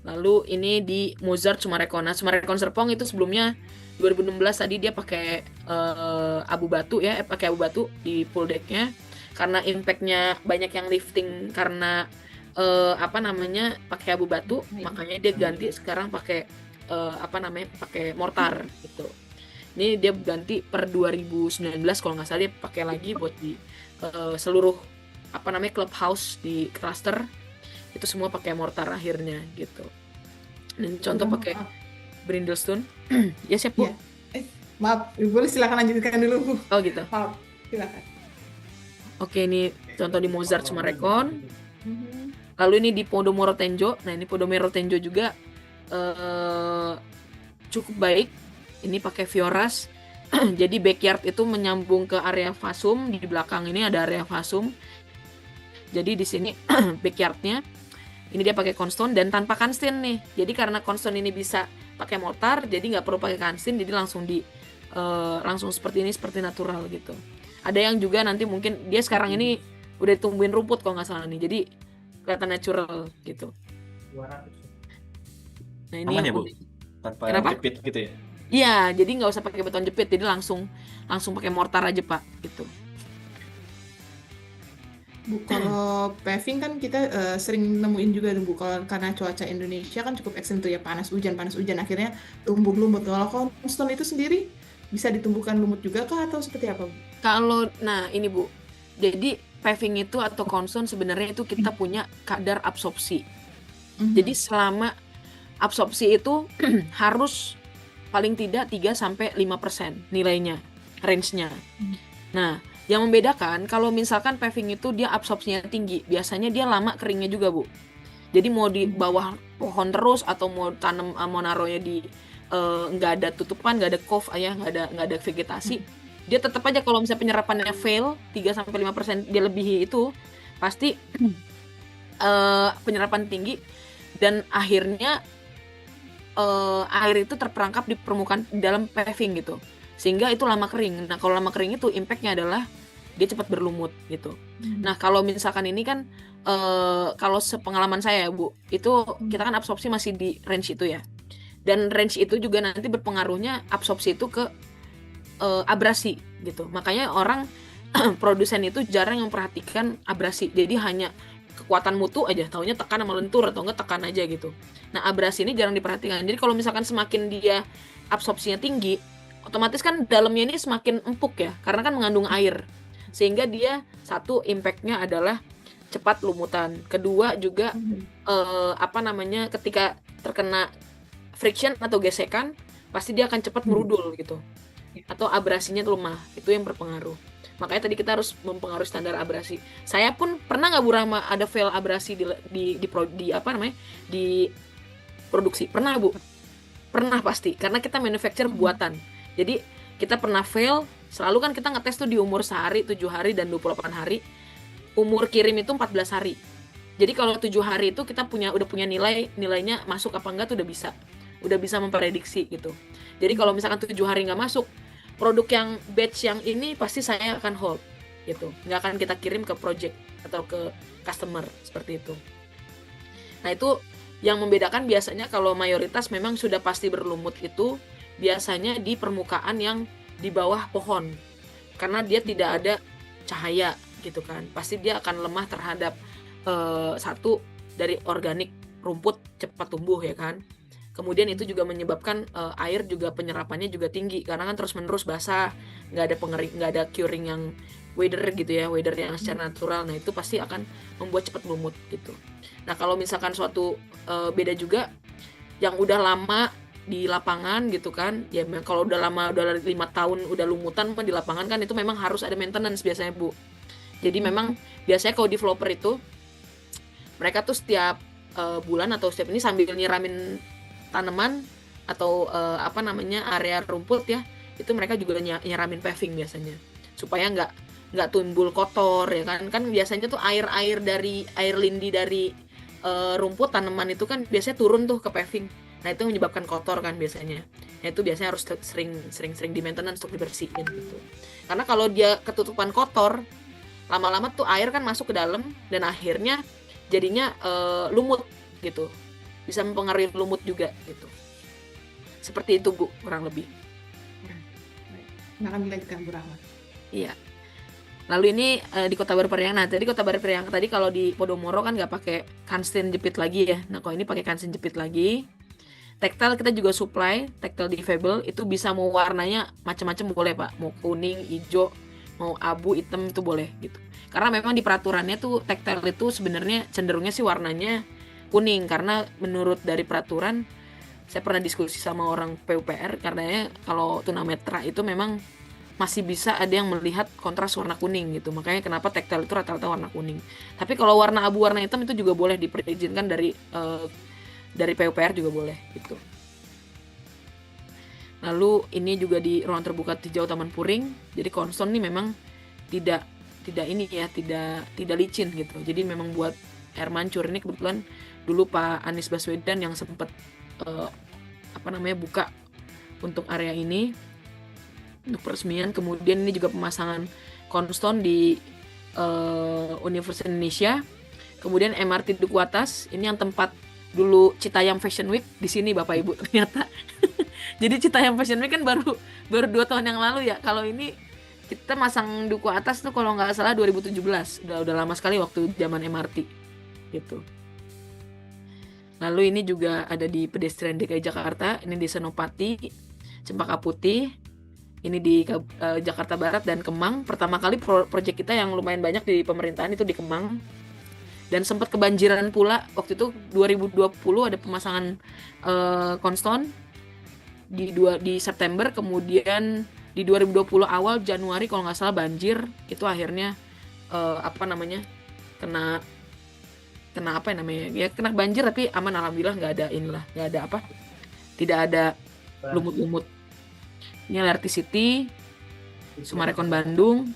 Lalu ini di Mozart Sumarekon. Nah, Sumarekon Serpong itu sebelumnya 2016 tadi dia pakai abu batu ya, pakai abu batu di pool decknya karena impactnya banyak yang lifting karena pakai abu batu, makanya dia ganti sekarang pakai pakai mortar gitu. Ini dia ganti per 2019 kalau nggak salah, dia pakai lagi buat di seluruh clubhouse di cluster itu semua pakai mortar akhirnya gitu. Dan contoh pakai Brindlestone. Ya siap Bu. Ya. Maaf, boleh silakan lanjutkan dulu Bu. Oh gitu. Maaf, silakan. Oke, ini contoh di Mozart Sumarekon. Lalu ini di Podomoro Tenjo. Nah, ini Podomoro Tenjo juga cukup baik. Ini pakai Fioras. Jadi backyard itu menyambung ke area fasum. Di belakang ini ada area fasum. Jadi di sini backyardnya ini dia pakai Cornerstone dan tanpa Canstin nih. Jadi karena Cornerstone ini bisa pakai mortar, jadi nggak perlu pakai Canstin. Jadi langsung seperti ini, seperti natural gitu. Ada yang juga nanti mungkin dia sekarang ini udah tumbuhin rumput kalau nggak salah nih. Jadi kelihatan natural gitu. Nah, ini aman ya yang Bu? Tanpa Kenapa? jepit gitu ya? Iya, jadi nggak usah pakai beton jepit, jadi langsung pakai mortar aja Pak, gitu. Bu, kalau paving kan kita sering nemuin juga tuh Bu, kalau karena cuaca Indonesia kan cukup ekstrim tuh ya, panas hujan, akhirnya tumbuh lumut. Kalau Cornerstone itu sendiri bisa ditumbuhkan lumut juga kah atau seperti apa Bu? Nah ini Bu, jadi paving itu atau Cornerstone sebenarnya itu kita punya kadar absorpsi. Jadi selama absorpsi itu harus paling tidak 3-5% nilainya, range-nya. Nah, yang membedakan kalau misalkan paving itu dia absorpsinya tinggi, biasanya dia lama keringnya juga Bu. Jadi mau di bawah pohon terus atau mau naruhnya di nggak ada tutupan, nggak ada cove ya, nggak ada vegetasi, dia tetap aja kalau misalnya penyerapannya fail 3-5% dia lebih itu pasti penyerapan tinggi dan akhirnya air itu terperangkap di permukaan dalam paving gitu, sehingga itu lama kering. Nah, kalau lama kering itu impactnya adalah dia cepat berlumut gitu. Nah, kalau misalkan ini kan kalau sepengalaman saya ya Bu, itu kita kan absorpsi masih di range itu ya, dan range itu juga nanti berpengaruhnya absorpsi itu ke abrasi gitu. Makanya orang produsen itu jarang memperhatikan abrasi, jadi hanya kekuatan mutu aja, taunya tekan sama lentur atau enggak tekan aja gitu. Nah, abrasi ini jarang diperhatikan. Jadi kalau misalkan semakin dia absorpsinya tinggi, otomatis kan dalamnya ini semakin empuk ya, karena kan mengandung air. Sehingga dia satu impact-nya adalah cepat lumutan. Kedua juga ketika terkena friction atau gesekan, pasti dia akan cepat merudul gitu. Atau abrasinya lemah, itu yang berpengaruh. Makanya tadi kita harus mempengaruhi standar abrasi. Saya pun pernah nggak Bu Rahma ada fail abrasi di produksi? Pernah Bu? Pernah pasti, karena kita manufacture buatan. Jadi kita pernah fail, selalu kan kita ngetes tuh di umur sehari, 7 hari, dan 28 hari. Umur kirim itu 14 hari. Jadi kalau 7 hari itu kita udah punya nilainya masuk apa enggak tuh udah bisa memprediksi gitu. Jadi kalau misalkan 7 hari nggak masuk, produk yang batch yang ini pasti saya akan hold gitu. Nggak akan kita kirim ke project atau ke customer seperti itu. Nah, itu yang membedakan biasanya kalau mayoritas memang sudah pasti berlumut itu biasanya di permukaan yang di bawah pohon. Karena dia tidak ada cahaya gitu kan. Pasti dia akan lemah terhadap satu dari organik rumput cepat tumbuh ya kan. Kemudian itu juga menyebabkan air juga penyerapannya juga tinggi karena kan terus-menerus basah, nggak ada curing yang weather gitu ya, weather yang secara natural. Nah, itu pasti akan membuat cepat lumut gitu. Nah, kalau misalkan suatu beda juga yang udah lama di lapangan gitu kan, ya kalau udah lama, udah 5 tahun udah lumutan di lapangan kan itu memang harus ada maintenance biasanya Bu. Jadi memang biasanya kalau developer itu mereka tuh setiap bulan atau setiap ini sambil nyiramin tanaman atau area rumput ya, itu mereka juga nyiramin paving biasanya supaya nggak timbul kotor ya kan biasanya tuh air lindi dari rumput tanaman itu kan biasanya turun tuh ke paving. Nah, itu menyebabkan kotor kan biasanya. Nah, itu biasanya harus sering di maintenance untuk dibersihin gitu. Karena kalau dia ketutupan kotor, lama-lama tuh air kan masuk ke dalam dan akhirnya jadinya lumut gitu. Bisa mempengaruhi lumut juga gitu. Seperti itu Bu, kurang lebih. Silakan dilanjutkan Bu Rahma. Iya. Lalu ini di Kota Baru Periangan. Nah, tadi Kota Baru Periangan tadi kalau di Podomoro kan nggak pakai kanstin jepit lagi ya. Nah, kalau ini pakai kanstin jepit lagi. Tactile kita juga supply, tactile difabel itu bisa mau warnanya macam-macam boleh Pak. Mau kuning, hijau, mau abu, hitam itu boleh gitu. Karena memang di peraturannya tuh tactile itu sebenarnya cenderungnya sih warnanya kuning, karena menurut dari peraturan saya pernah diskusi sama orang PUPR, karena kalau tunanetra itu memang masih bisa ada yang melihat kontras warna kuning gitu, makanya kenapa tactile itu rata-rata warna kuning. Tapi kalau warna abu, warna hitam itu juga boleh diizinkan dari PUPR juga boleh gitu. Lalu ini juga di ruang terbuka hijau Taman Puring, jadi Cornerstone ini memang tidak licin gitu, jadi memang buat air mancur. Ini kebetulan dulu Pak Anies Baswedan yang sempat buka untuk area ini untuk peresmian. Kemudian ini juga pemasangan Cornerstone di Universitas Indonesia. Kemudian MRT Duku Atas, ini yang tempat dulu Citayam Fashion Week di sini Bapak Ibu ternyata. Jadi Citayam Fashion Week kan baru 2 tahun yang lalu ya. Kalau ini kita masang Duku Atas tuh kalau nggak salah 2017. Udah lama sekali waktu zaman MRT gitu. Lalu ini juga ada di pedestrian DKI Jakarta, ini di Senopati, Cempaka Putih, ini di Jakarta Barat dan Kemang. Pertama kali proyek kita yang lumayan banyak di pemerintahan itu di Kemang. Dan sempat kebanjiran pula waktu itu 2020 ada pemasangan Cornerstone di September, kemudian di 2020 awal Januari kalau nggak salah banjir, itu akhirnya kena banjir tapi aman alhamdulillah, tidak ada lumut-lumut. Ini LRT City, Sumarekon Bandung,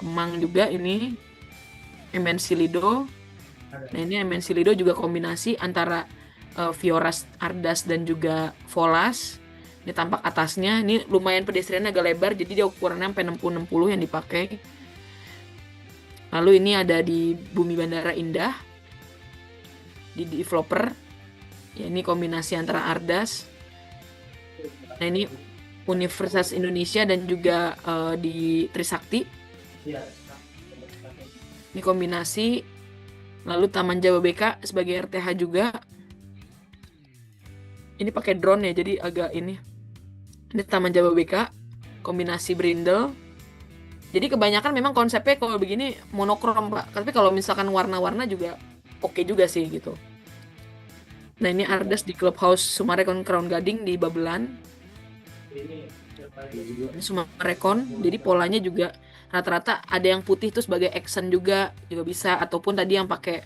Kemang juga ini, MNC Lido. Nah, ini MNC Lido juga kombinasi antara Fioras Ardas dan juga Volas. Ini tampak atasnya, ini lumayan pedestriannya agak lebar, jadi dia ukurannya sampai 60-60 yang dipakai. Lalu ini ada di Bumi Bandara Indah, di developer. Ya, ini kombinasi antara Ardas. Nah, ini Universitas Indonesia dan juga di Trisakti. Ini kombinasi Lalu Taman Jababeka sebagai RTH juga. Ini pakai drone ya, jadi agak ini. Ini Taman Jababeka, kombinasi brindle. Jadi kebanyakan memang konsepnya kalau begini monokrom, Pak. Tapi kalau misalkan warna-warna juga oke juga sih gitu. Nah, ini Ardes di Clubhouse Sumarekon Crown Gading di Babelan. Ini Sumarekon, jadi polanya juga rata-rata ada yang putih itu sebagai accent juga bisa, ataupun tadi yang pakai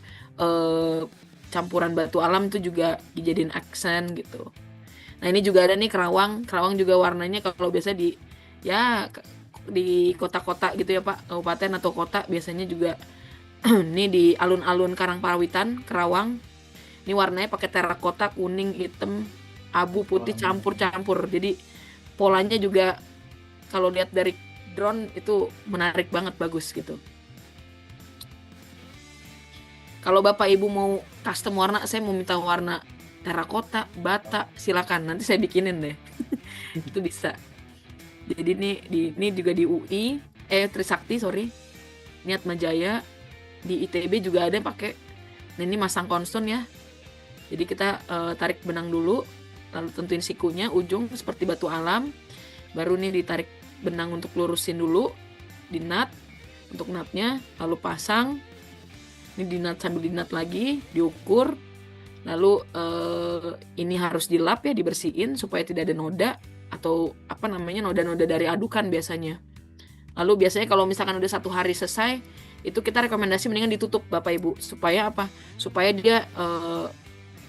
campuran batu alam itu juga dijadiin accent gitu. Nah, ini juga ada nih Kerawang juga warnanya kalau biasa di kota-kota gitu ya Pak, kabupaten atau kota biasanya juga ini di alun-alun Karangpawitan, Kerawang. Ini warnanya pakai terakota, kuning, hitam, abu, putih campur-campur. Jadi polanya juga kalau lihat dari drone itu menarik banget, bagus gitu. Kalau Bapak Ibu mau custom warna, saya mau minta warna terakota, bata, silakan. Nanti saya bikinin deh. Itu bisa. Jadi ini juga di UI, Trisakti, Ini Atmajaya, di ITB juga ada pakai. Nah, ini masang konston ya. Jadi kita tarik benang dulu, lalu tentuin sikunya, ujung seperti batu alam. Baru nih ditarik benang untuk lurusin dulu, di nut, untuk nutnya, lalu pasang. Ini di nut sambil di nut lagi, diukur. Lalu ini harus dilap ya, dibersihin supaya tidak ada noda atau noda-noda dari adukan biasanya. Lalu biasanya kalau misalkan udah 1 hari selesai, itu kita rekomendasi mendingan ditutup Bapak Ibu, supaya apa? Supaya dia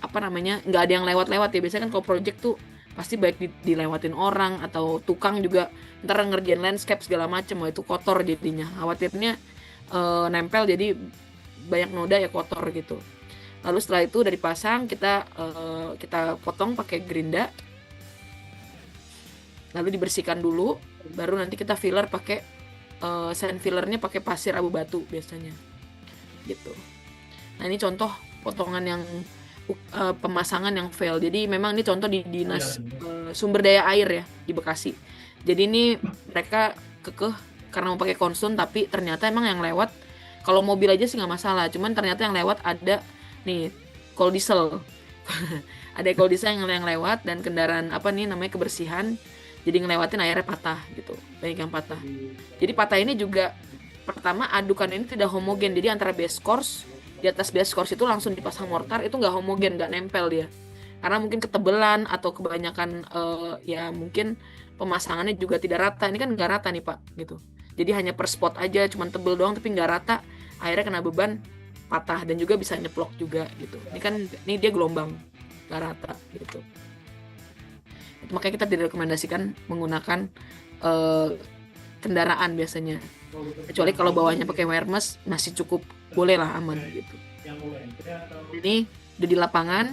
nggak ada yang lewat-lewat ya. Biasanya kan kalau project tuh pasti baik dilewatin orang atau tukang juga ntar ngerjain landscape segala macam, itu kotor jadinya. Khawatirnya nempel jadi banyak noda ya, kotor gitu. Lalu setelah itu udah dipasang, kita potong pakai gerinda. Lalu dibersihkan dulu, baru nanti kita filler pakai sand fillernya pakai pasir abu batu biasanya. Gitu. Nah, ini contoh potongan yang pemasangan yang fail. Jadi memang ini contoh di Dinas Sumber Daya Air ya di Bekasi. Jadi ini mereka kekeh karena mau pakai konstan, tapi ternyata emang yang lewat, kalau mobil aja sih nggak masalah, cuman ternyata yang lewat ada nih kol diesel. Ada kol diesel yang lewat, dan kendaraan namanya kebersihan, jadi ngelewatin airnya patah gitu, banyak yang patah. Jadi patah ini juga pertama adukan ini tidak homogen, jadi antara base course, di atas base course itu langsung dipasang mortar, itu nggak homogen, nggak nempel dia, karena mungkin ketebelan atau kebanyakan ya mungkin pemasangannya juga tidak rata. Ini kan nggak rata nih Pak gitu, jadi hanya per spot aja, cuman tebel doang tapi nggak rata, akhirnya kena beban, patah, dan juga bisa nyeplok juga gitu. Ini dia gelombang nggak rata gitu. Makanya kita direkomendasikan menggunakan kendaraan biasanya, kecuali kalau bawahnya pakai wireless masih cukup, boleh lah, aman gitu. Ini udah di lapangan,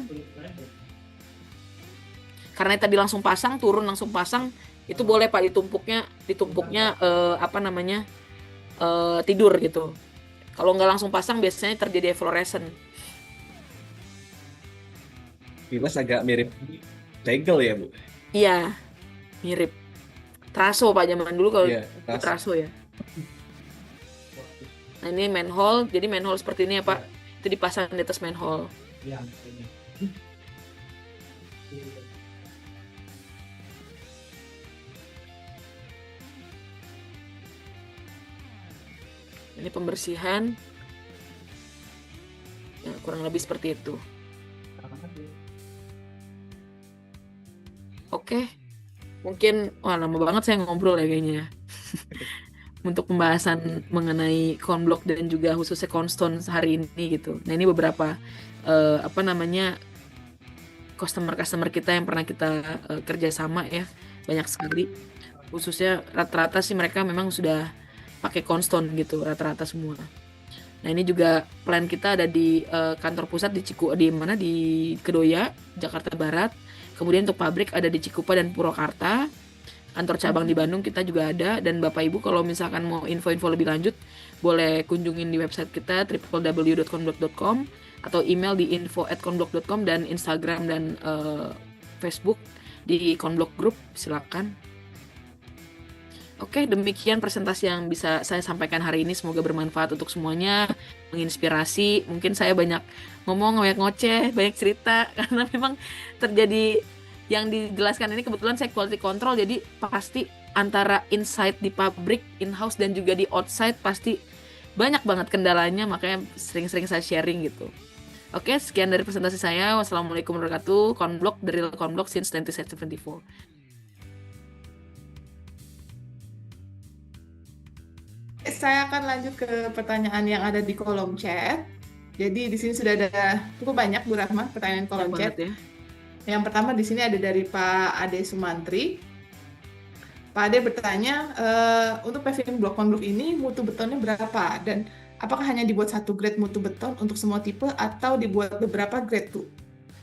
karena tadi langsung pasang, turun langsung pasang, itu boleh Pak ditumpuknya tidur gitu. Kalau nggak langsung pasang biasanya terjadi efflorescence. Kilas agak mirip tegel ya Bu? Iya, mirip traso Pak, zaman dulu kalau traso ya. Nah, ini manhole, jadi manhole seperti ini ya Pak, itu dipasang di atas manhole. Ini pembersihan, ya, kurang lebih seperti itu. Oke, mungkin lama banget saya ngobrol ya kayaknya. Untuk pembahasan mengenai konblok dan juga khususnya Konston hari ini gitu. Nah, ini beberapa customer kita yang pernah kita kerjasama ya, banyak sekali. Khususnya rata-rata sih mereka memang sudah pakai Konston gitu, rata-rata semua. Nah, ini juga plan kita ada di kantor pusat di Kedoya, Jakarta Barat. Kemudian untuk pabrik ada di Cikupa dan Purwakarta. Kantor cabang di Bandung kita juga ada. Dan Bapak Ibu kalau misalkan mau info-info lebih lanjut, boleh kunjungin di website kita www.konblok.com atau email di info@konblok.com, dan Instagram dan Facebook di Konblok Group, silakan. Oke, demikian presentasi yang bisa saya sampaikan hari ini. Semoga bermanfaat untuk semuanya, menginspirasi. Mungkin saya banyak ngomong, banyak ngoceh, banyak cerita, karena memang terjadi yang dijelaskan ini kebetulan saya quality control, jadi pasti antara inside di pabrik, in-house, dan juga di outside pasti banyak banget kendalanya, makanya sering-sering saya sharing gitu. Oke, sekian dari presentasi saya. Wassalamualaikum warahmatullahi wabarakatuh. Conblock, the real Conblock since 1974. Saya akan lanjut ke pertanyaan yang ada di kolom chat. Jadi di sini sudah ada cukup banyak Bu Rahma pertanyaan kolom Banyak chat. banget ya. Yang pertama di sini ada dari Pak Ade Sumantri. Pak Ade bertanya, untuk paving block konblok ini mutu betonnya berapa? Dan apakah hanya dibuat satu grade mutu beton untuk semua tipe atau dibuat beberapa grade, Bu?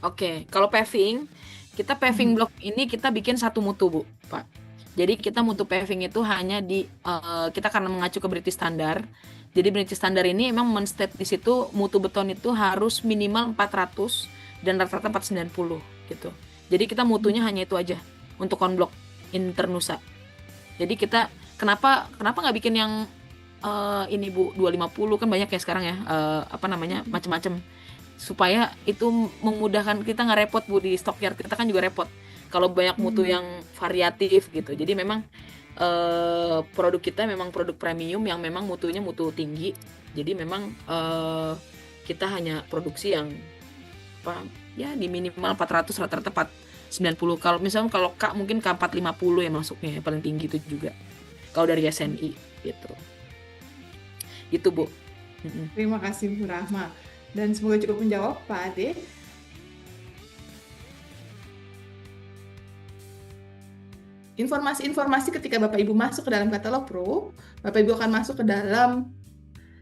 Oke, kalau paving, kita paving block ini kita bikin satu mutu, Bu, Pak. Jadi kita mutu paving itu hanya kita karena mengacu ke British Standard. Jadi British Standard ini memang menstate di situ mutu beton itu harus minimal 400 dan rata-rata 490 gitu. Jadi kita mutunya hanya itu aja untuk konblok Internusa. Jadi kita kenapa nggak bikin yang ini Bu 250 kan banyak ya sekarang ya, macam-macam, supaya itu memudahkan kita, nggak repot Bu di stockyard kita kan juga repot kalau banyak mutu yang variatif gitu. Jadi memang produk kita memang produk premium yang memang mutunya mutu tinggi. Jadi memang kita hanya produksi yang di minimal 400, rata-rata 490. Kalau misalnya kalau K mungkin K450 yang masuknya paling tinggi itu juga. Kalau dari SNI gitu. Gitu Bu. Terima kasih Bu Rahma. Dan semoga cukup menjawab Pak Ade. Informasi-informasi ketika Bapak Ibu masuk ke dalam katalog Pro, Bapak Ibu akan masuk ke dalam,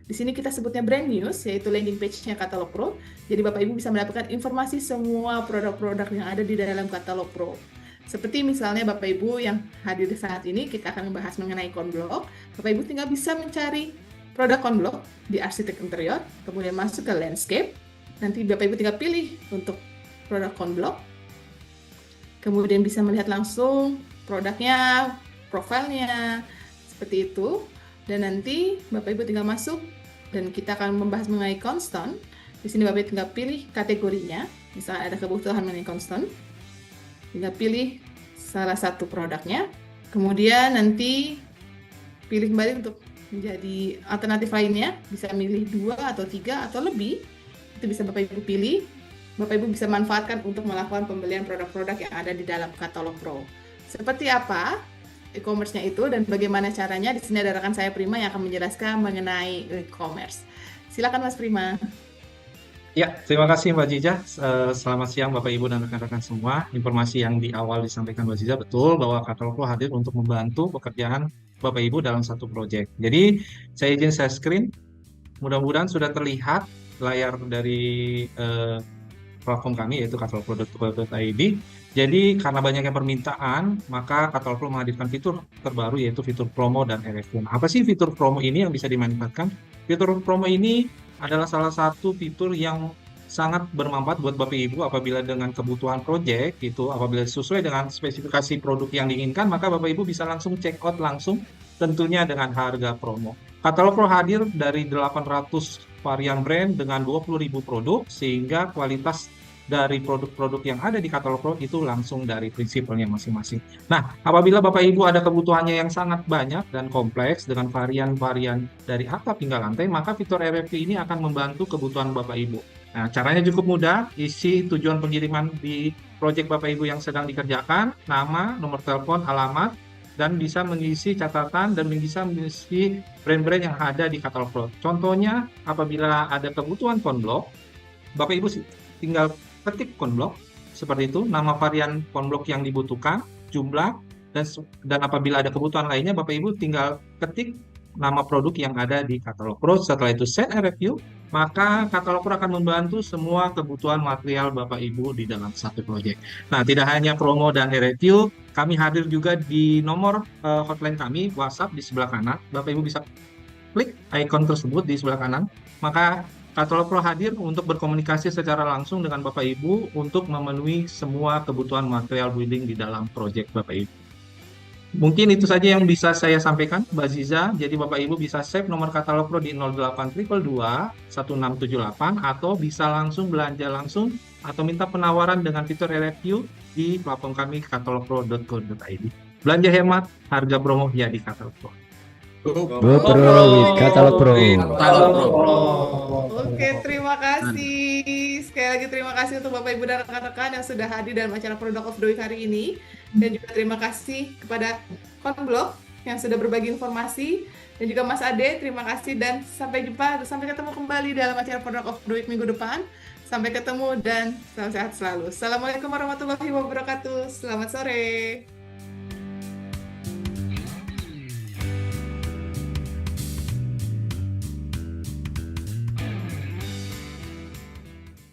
di sini kita sebutnya brand news, yaitu landing page-nya katalog Pro. Jadi Bapak Ibu bisa mendapatkan informasi semua produk-produk yang ada di dalam katalog Pro. Seperti misalnya Bapak Ibu yang hadir di saat ini, kita akan membahas mengenai konblok. Bapak Ibu tinggal bisa mencari produk konblok di arsitek interior, kemudian masuk ke landscape. Nanti Bapak Ibu tinggal pilih untuk produk konblok. Kemudian bisa melihat langsung produknya, profilnya, seperti itu. Dan nanti Bapak Ibu tinggal masuk dan kita akan membahas mengenai constant. Di sini Bapak Ibu tinggal pilih kategorinya. Misalnya ada kebutuhan mengenai constant, tinggal pilih salah satu produknya. Kemudian nanti pilih kembali untuk menjadi alternatif lainnya. Bisa milih 2 atau 3 atau lebih. Itu bisa Bapak Ibu pilih. Bapak Ibu bisa manfaatkan untuk melakukan pembelian produk-produk yang ada di dalam katalog Pro. Seperti apa e-commerce-nya itu dan bagaimana caranya? Di sini ada rekan saya Prima yang akan menjelaskan mengenai e-commerce. Silakan Mas Prima. Ya, terima kasih Mbak Jiza. Selamat siang Bapak Ibu dan rekan-rekan semua. Informasi yang di awal disampaikan Mbak Jiza betul bahwa katalog Pro hadir untuk membantu pekerjaan Bapak Ibu dalam satu proyek. Jadi saya izin share screen. Mudah-mudahan sudah terlihat layar dari platform kami yaitu katalogpro.co.id. Jadi karena banyaknya permintaan, maka Katalog Pro menghadirkan fitur terbaru yaitu fitur promo dan RFQ. Apa sih fitur promo ini yang bisa dimanfaatkan? Fitur promo ini adalah salah satu fitur yang sangat bermanfaat buat Bapak Ibu apabila dengan kebutuhan proyek itu, apabila sesuai dengan spesifikasi produk yang diinginkan, maka Bapak Ibu bisa langsung check out langsung tentunya dengan harga promo. Katalog Pro hadir dari 800 varian brand dengan 20.000 produk sehingga kualitas dari produk-produk yang ada di katalog Pro itu langsung dari prinsipalnya masing-masing. Nah, apabila Bapak Ibu ada kebutuhannya yang sangat banyak dan kompleks dengan varian-varian dari atap hingga lantai, maka fitur RFQ ini akan membantu kebutuhan Bapak Ibu. Nah, caranya cukup mudah, isi tujuan pengiriman di proyek Bapak Ibu yang sedang dikerjakan, nama, nomor telepon, alamat, dan bisa mengisi catatan dan bisa mengisi brand-brand yang ada di katalog Pro. Contohnya, apabila ada kebutuhan konblok, Bapak Ibu tinggal ketik konblok seperti itu, nama varian konblok yang dibutuhkan, jumlah, dan apabila ada kebutuhan lainnya, Bapak Ibu tinggal ketik nama produk yang ada di katalog Pro. Setelah itu send RFQ, maka katalog Pro akan membantu semua kebutuhan material Bapak Ibu di dalam satu proyek. Nah, tidak hanya promo dan RFQ, kami hadir juga di nomor hotline kami, WhatsApp di sebelah kanan. Bapak Ibu bisa klik icon tersebut di sebelah kanan, maka Katalog Pro hadir untuk berkomunikasi secara langsung dengan Bapak Ibu untuk memenuhi semua kebutuhan material building di dalam proyek Bapak Ibu. Mungkin itu saja yang bisa saya sampaikan, Mbak Ziza. Jadi Bapak Ibu bisa save nomor katalog Pro di 08 222 1678 atau bisa langsung belanja langsung atau minta penawaran dengan fitur review di platform kami katalogpro.co.id. Belanja hemat, harga promo ya di Katalog Pro. Go Pro with Katalog Pro. Katalog Pro. Oke, terima kasih. Sekali lagi terima kasih untuk Bapak Ibu dan rekan-rekan yang sudah hadir dalam acara Product of the Week hari ini. Dan juga terima kasih kepada Konblok yang sudah berbagi informasi. Dan juga Mas Ade, terima kasih dan sampai jumpa. Sampai ketemu kembali dalam acara Product of the Week minggu depan. Sampai ketemu dan salam sehat selalu. Assalamualaikum warahmatullahi wabarakatuh. Selamat sore.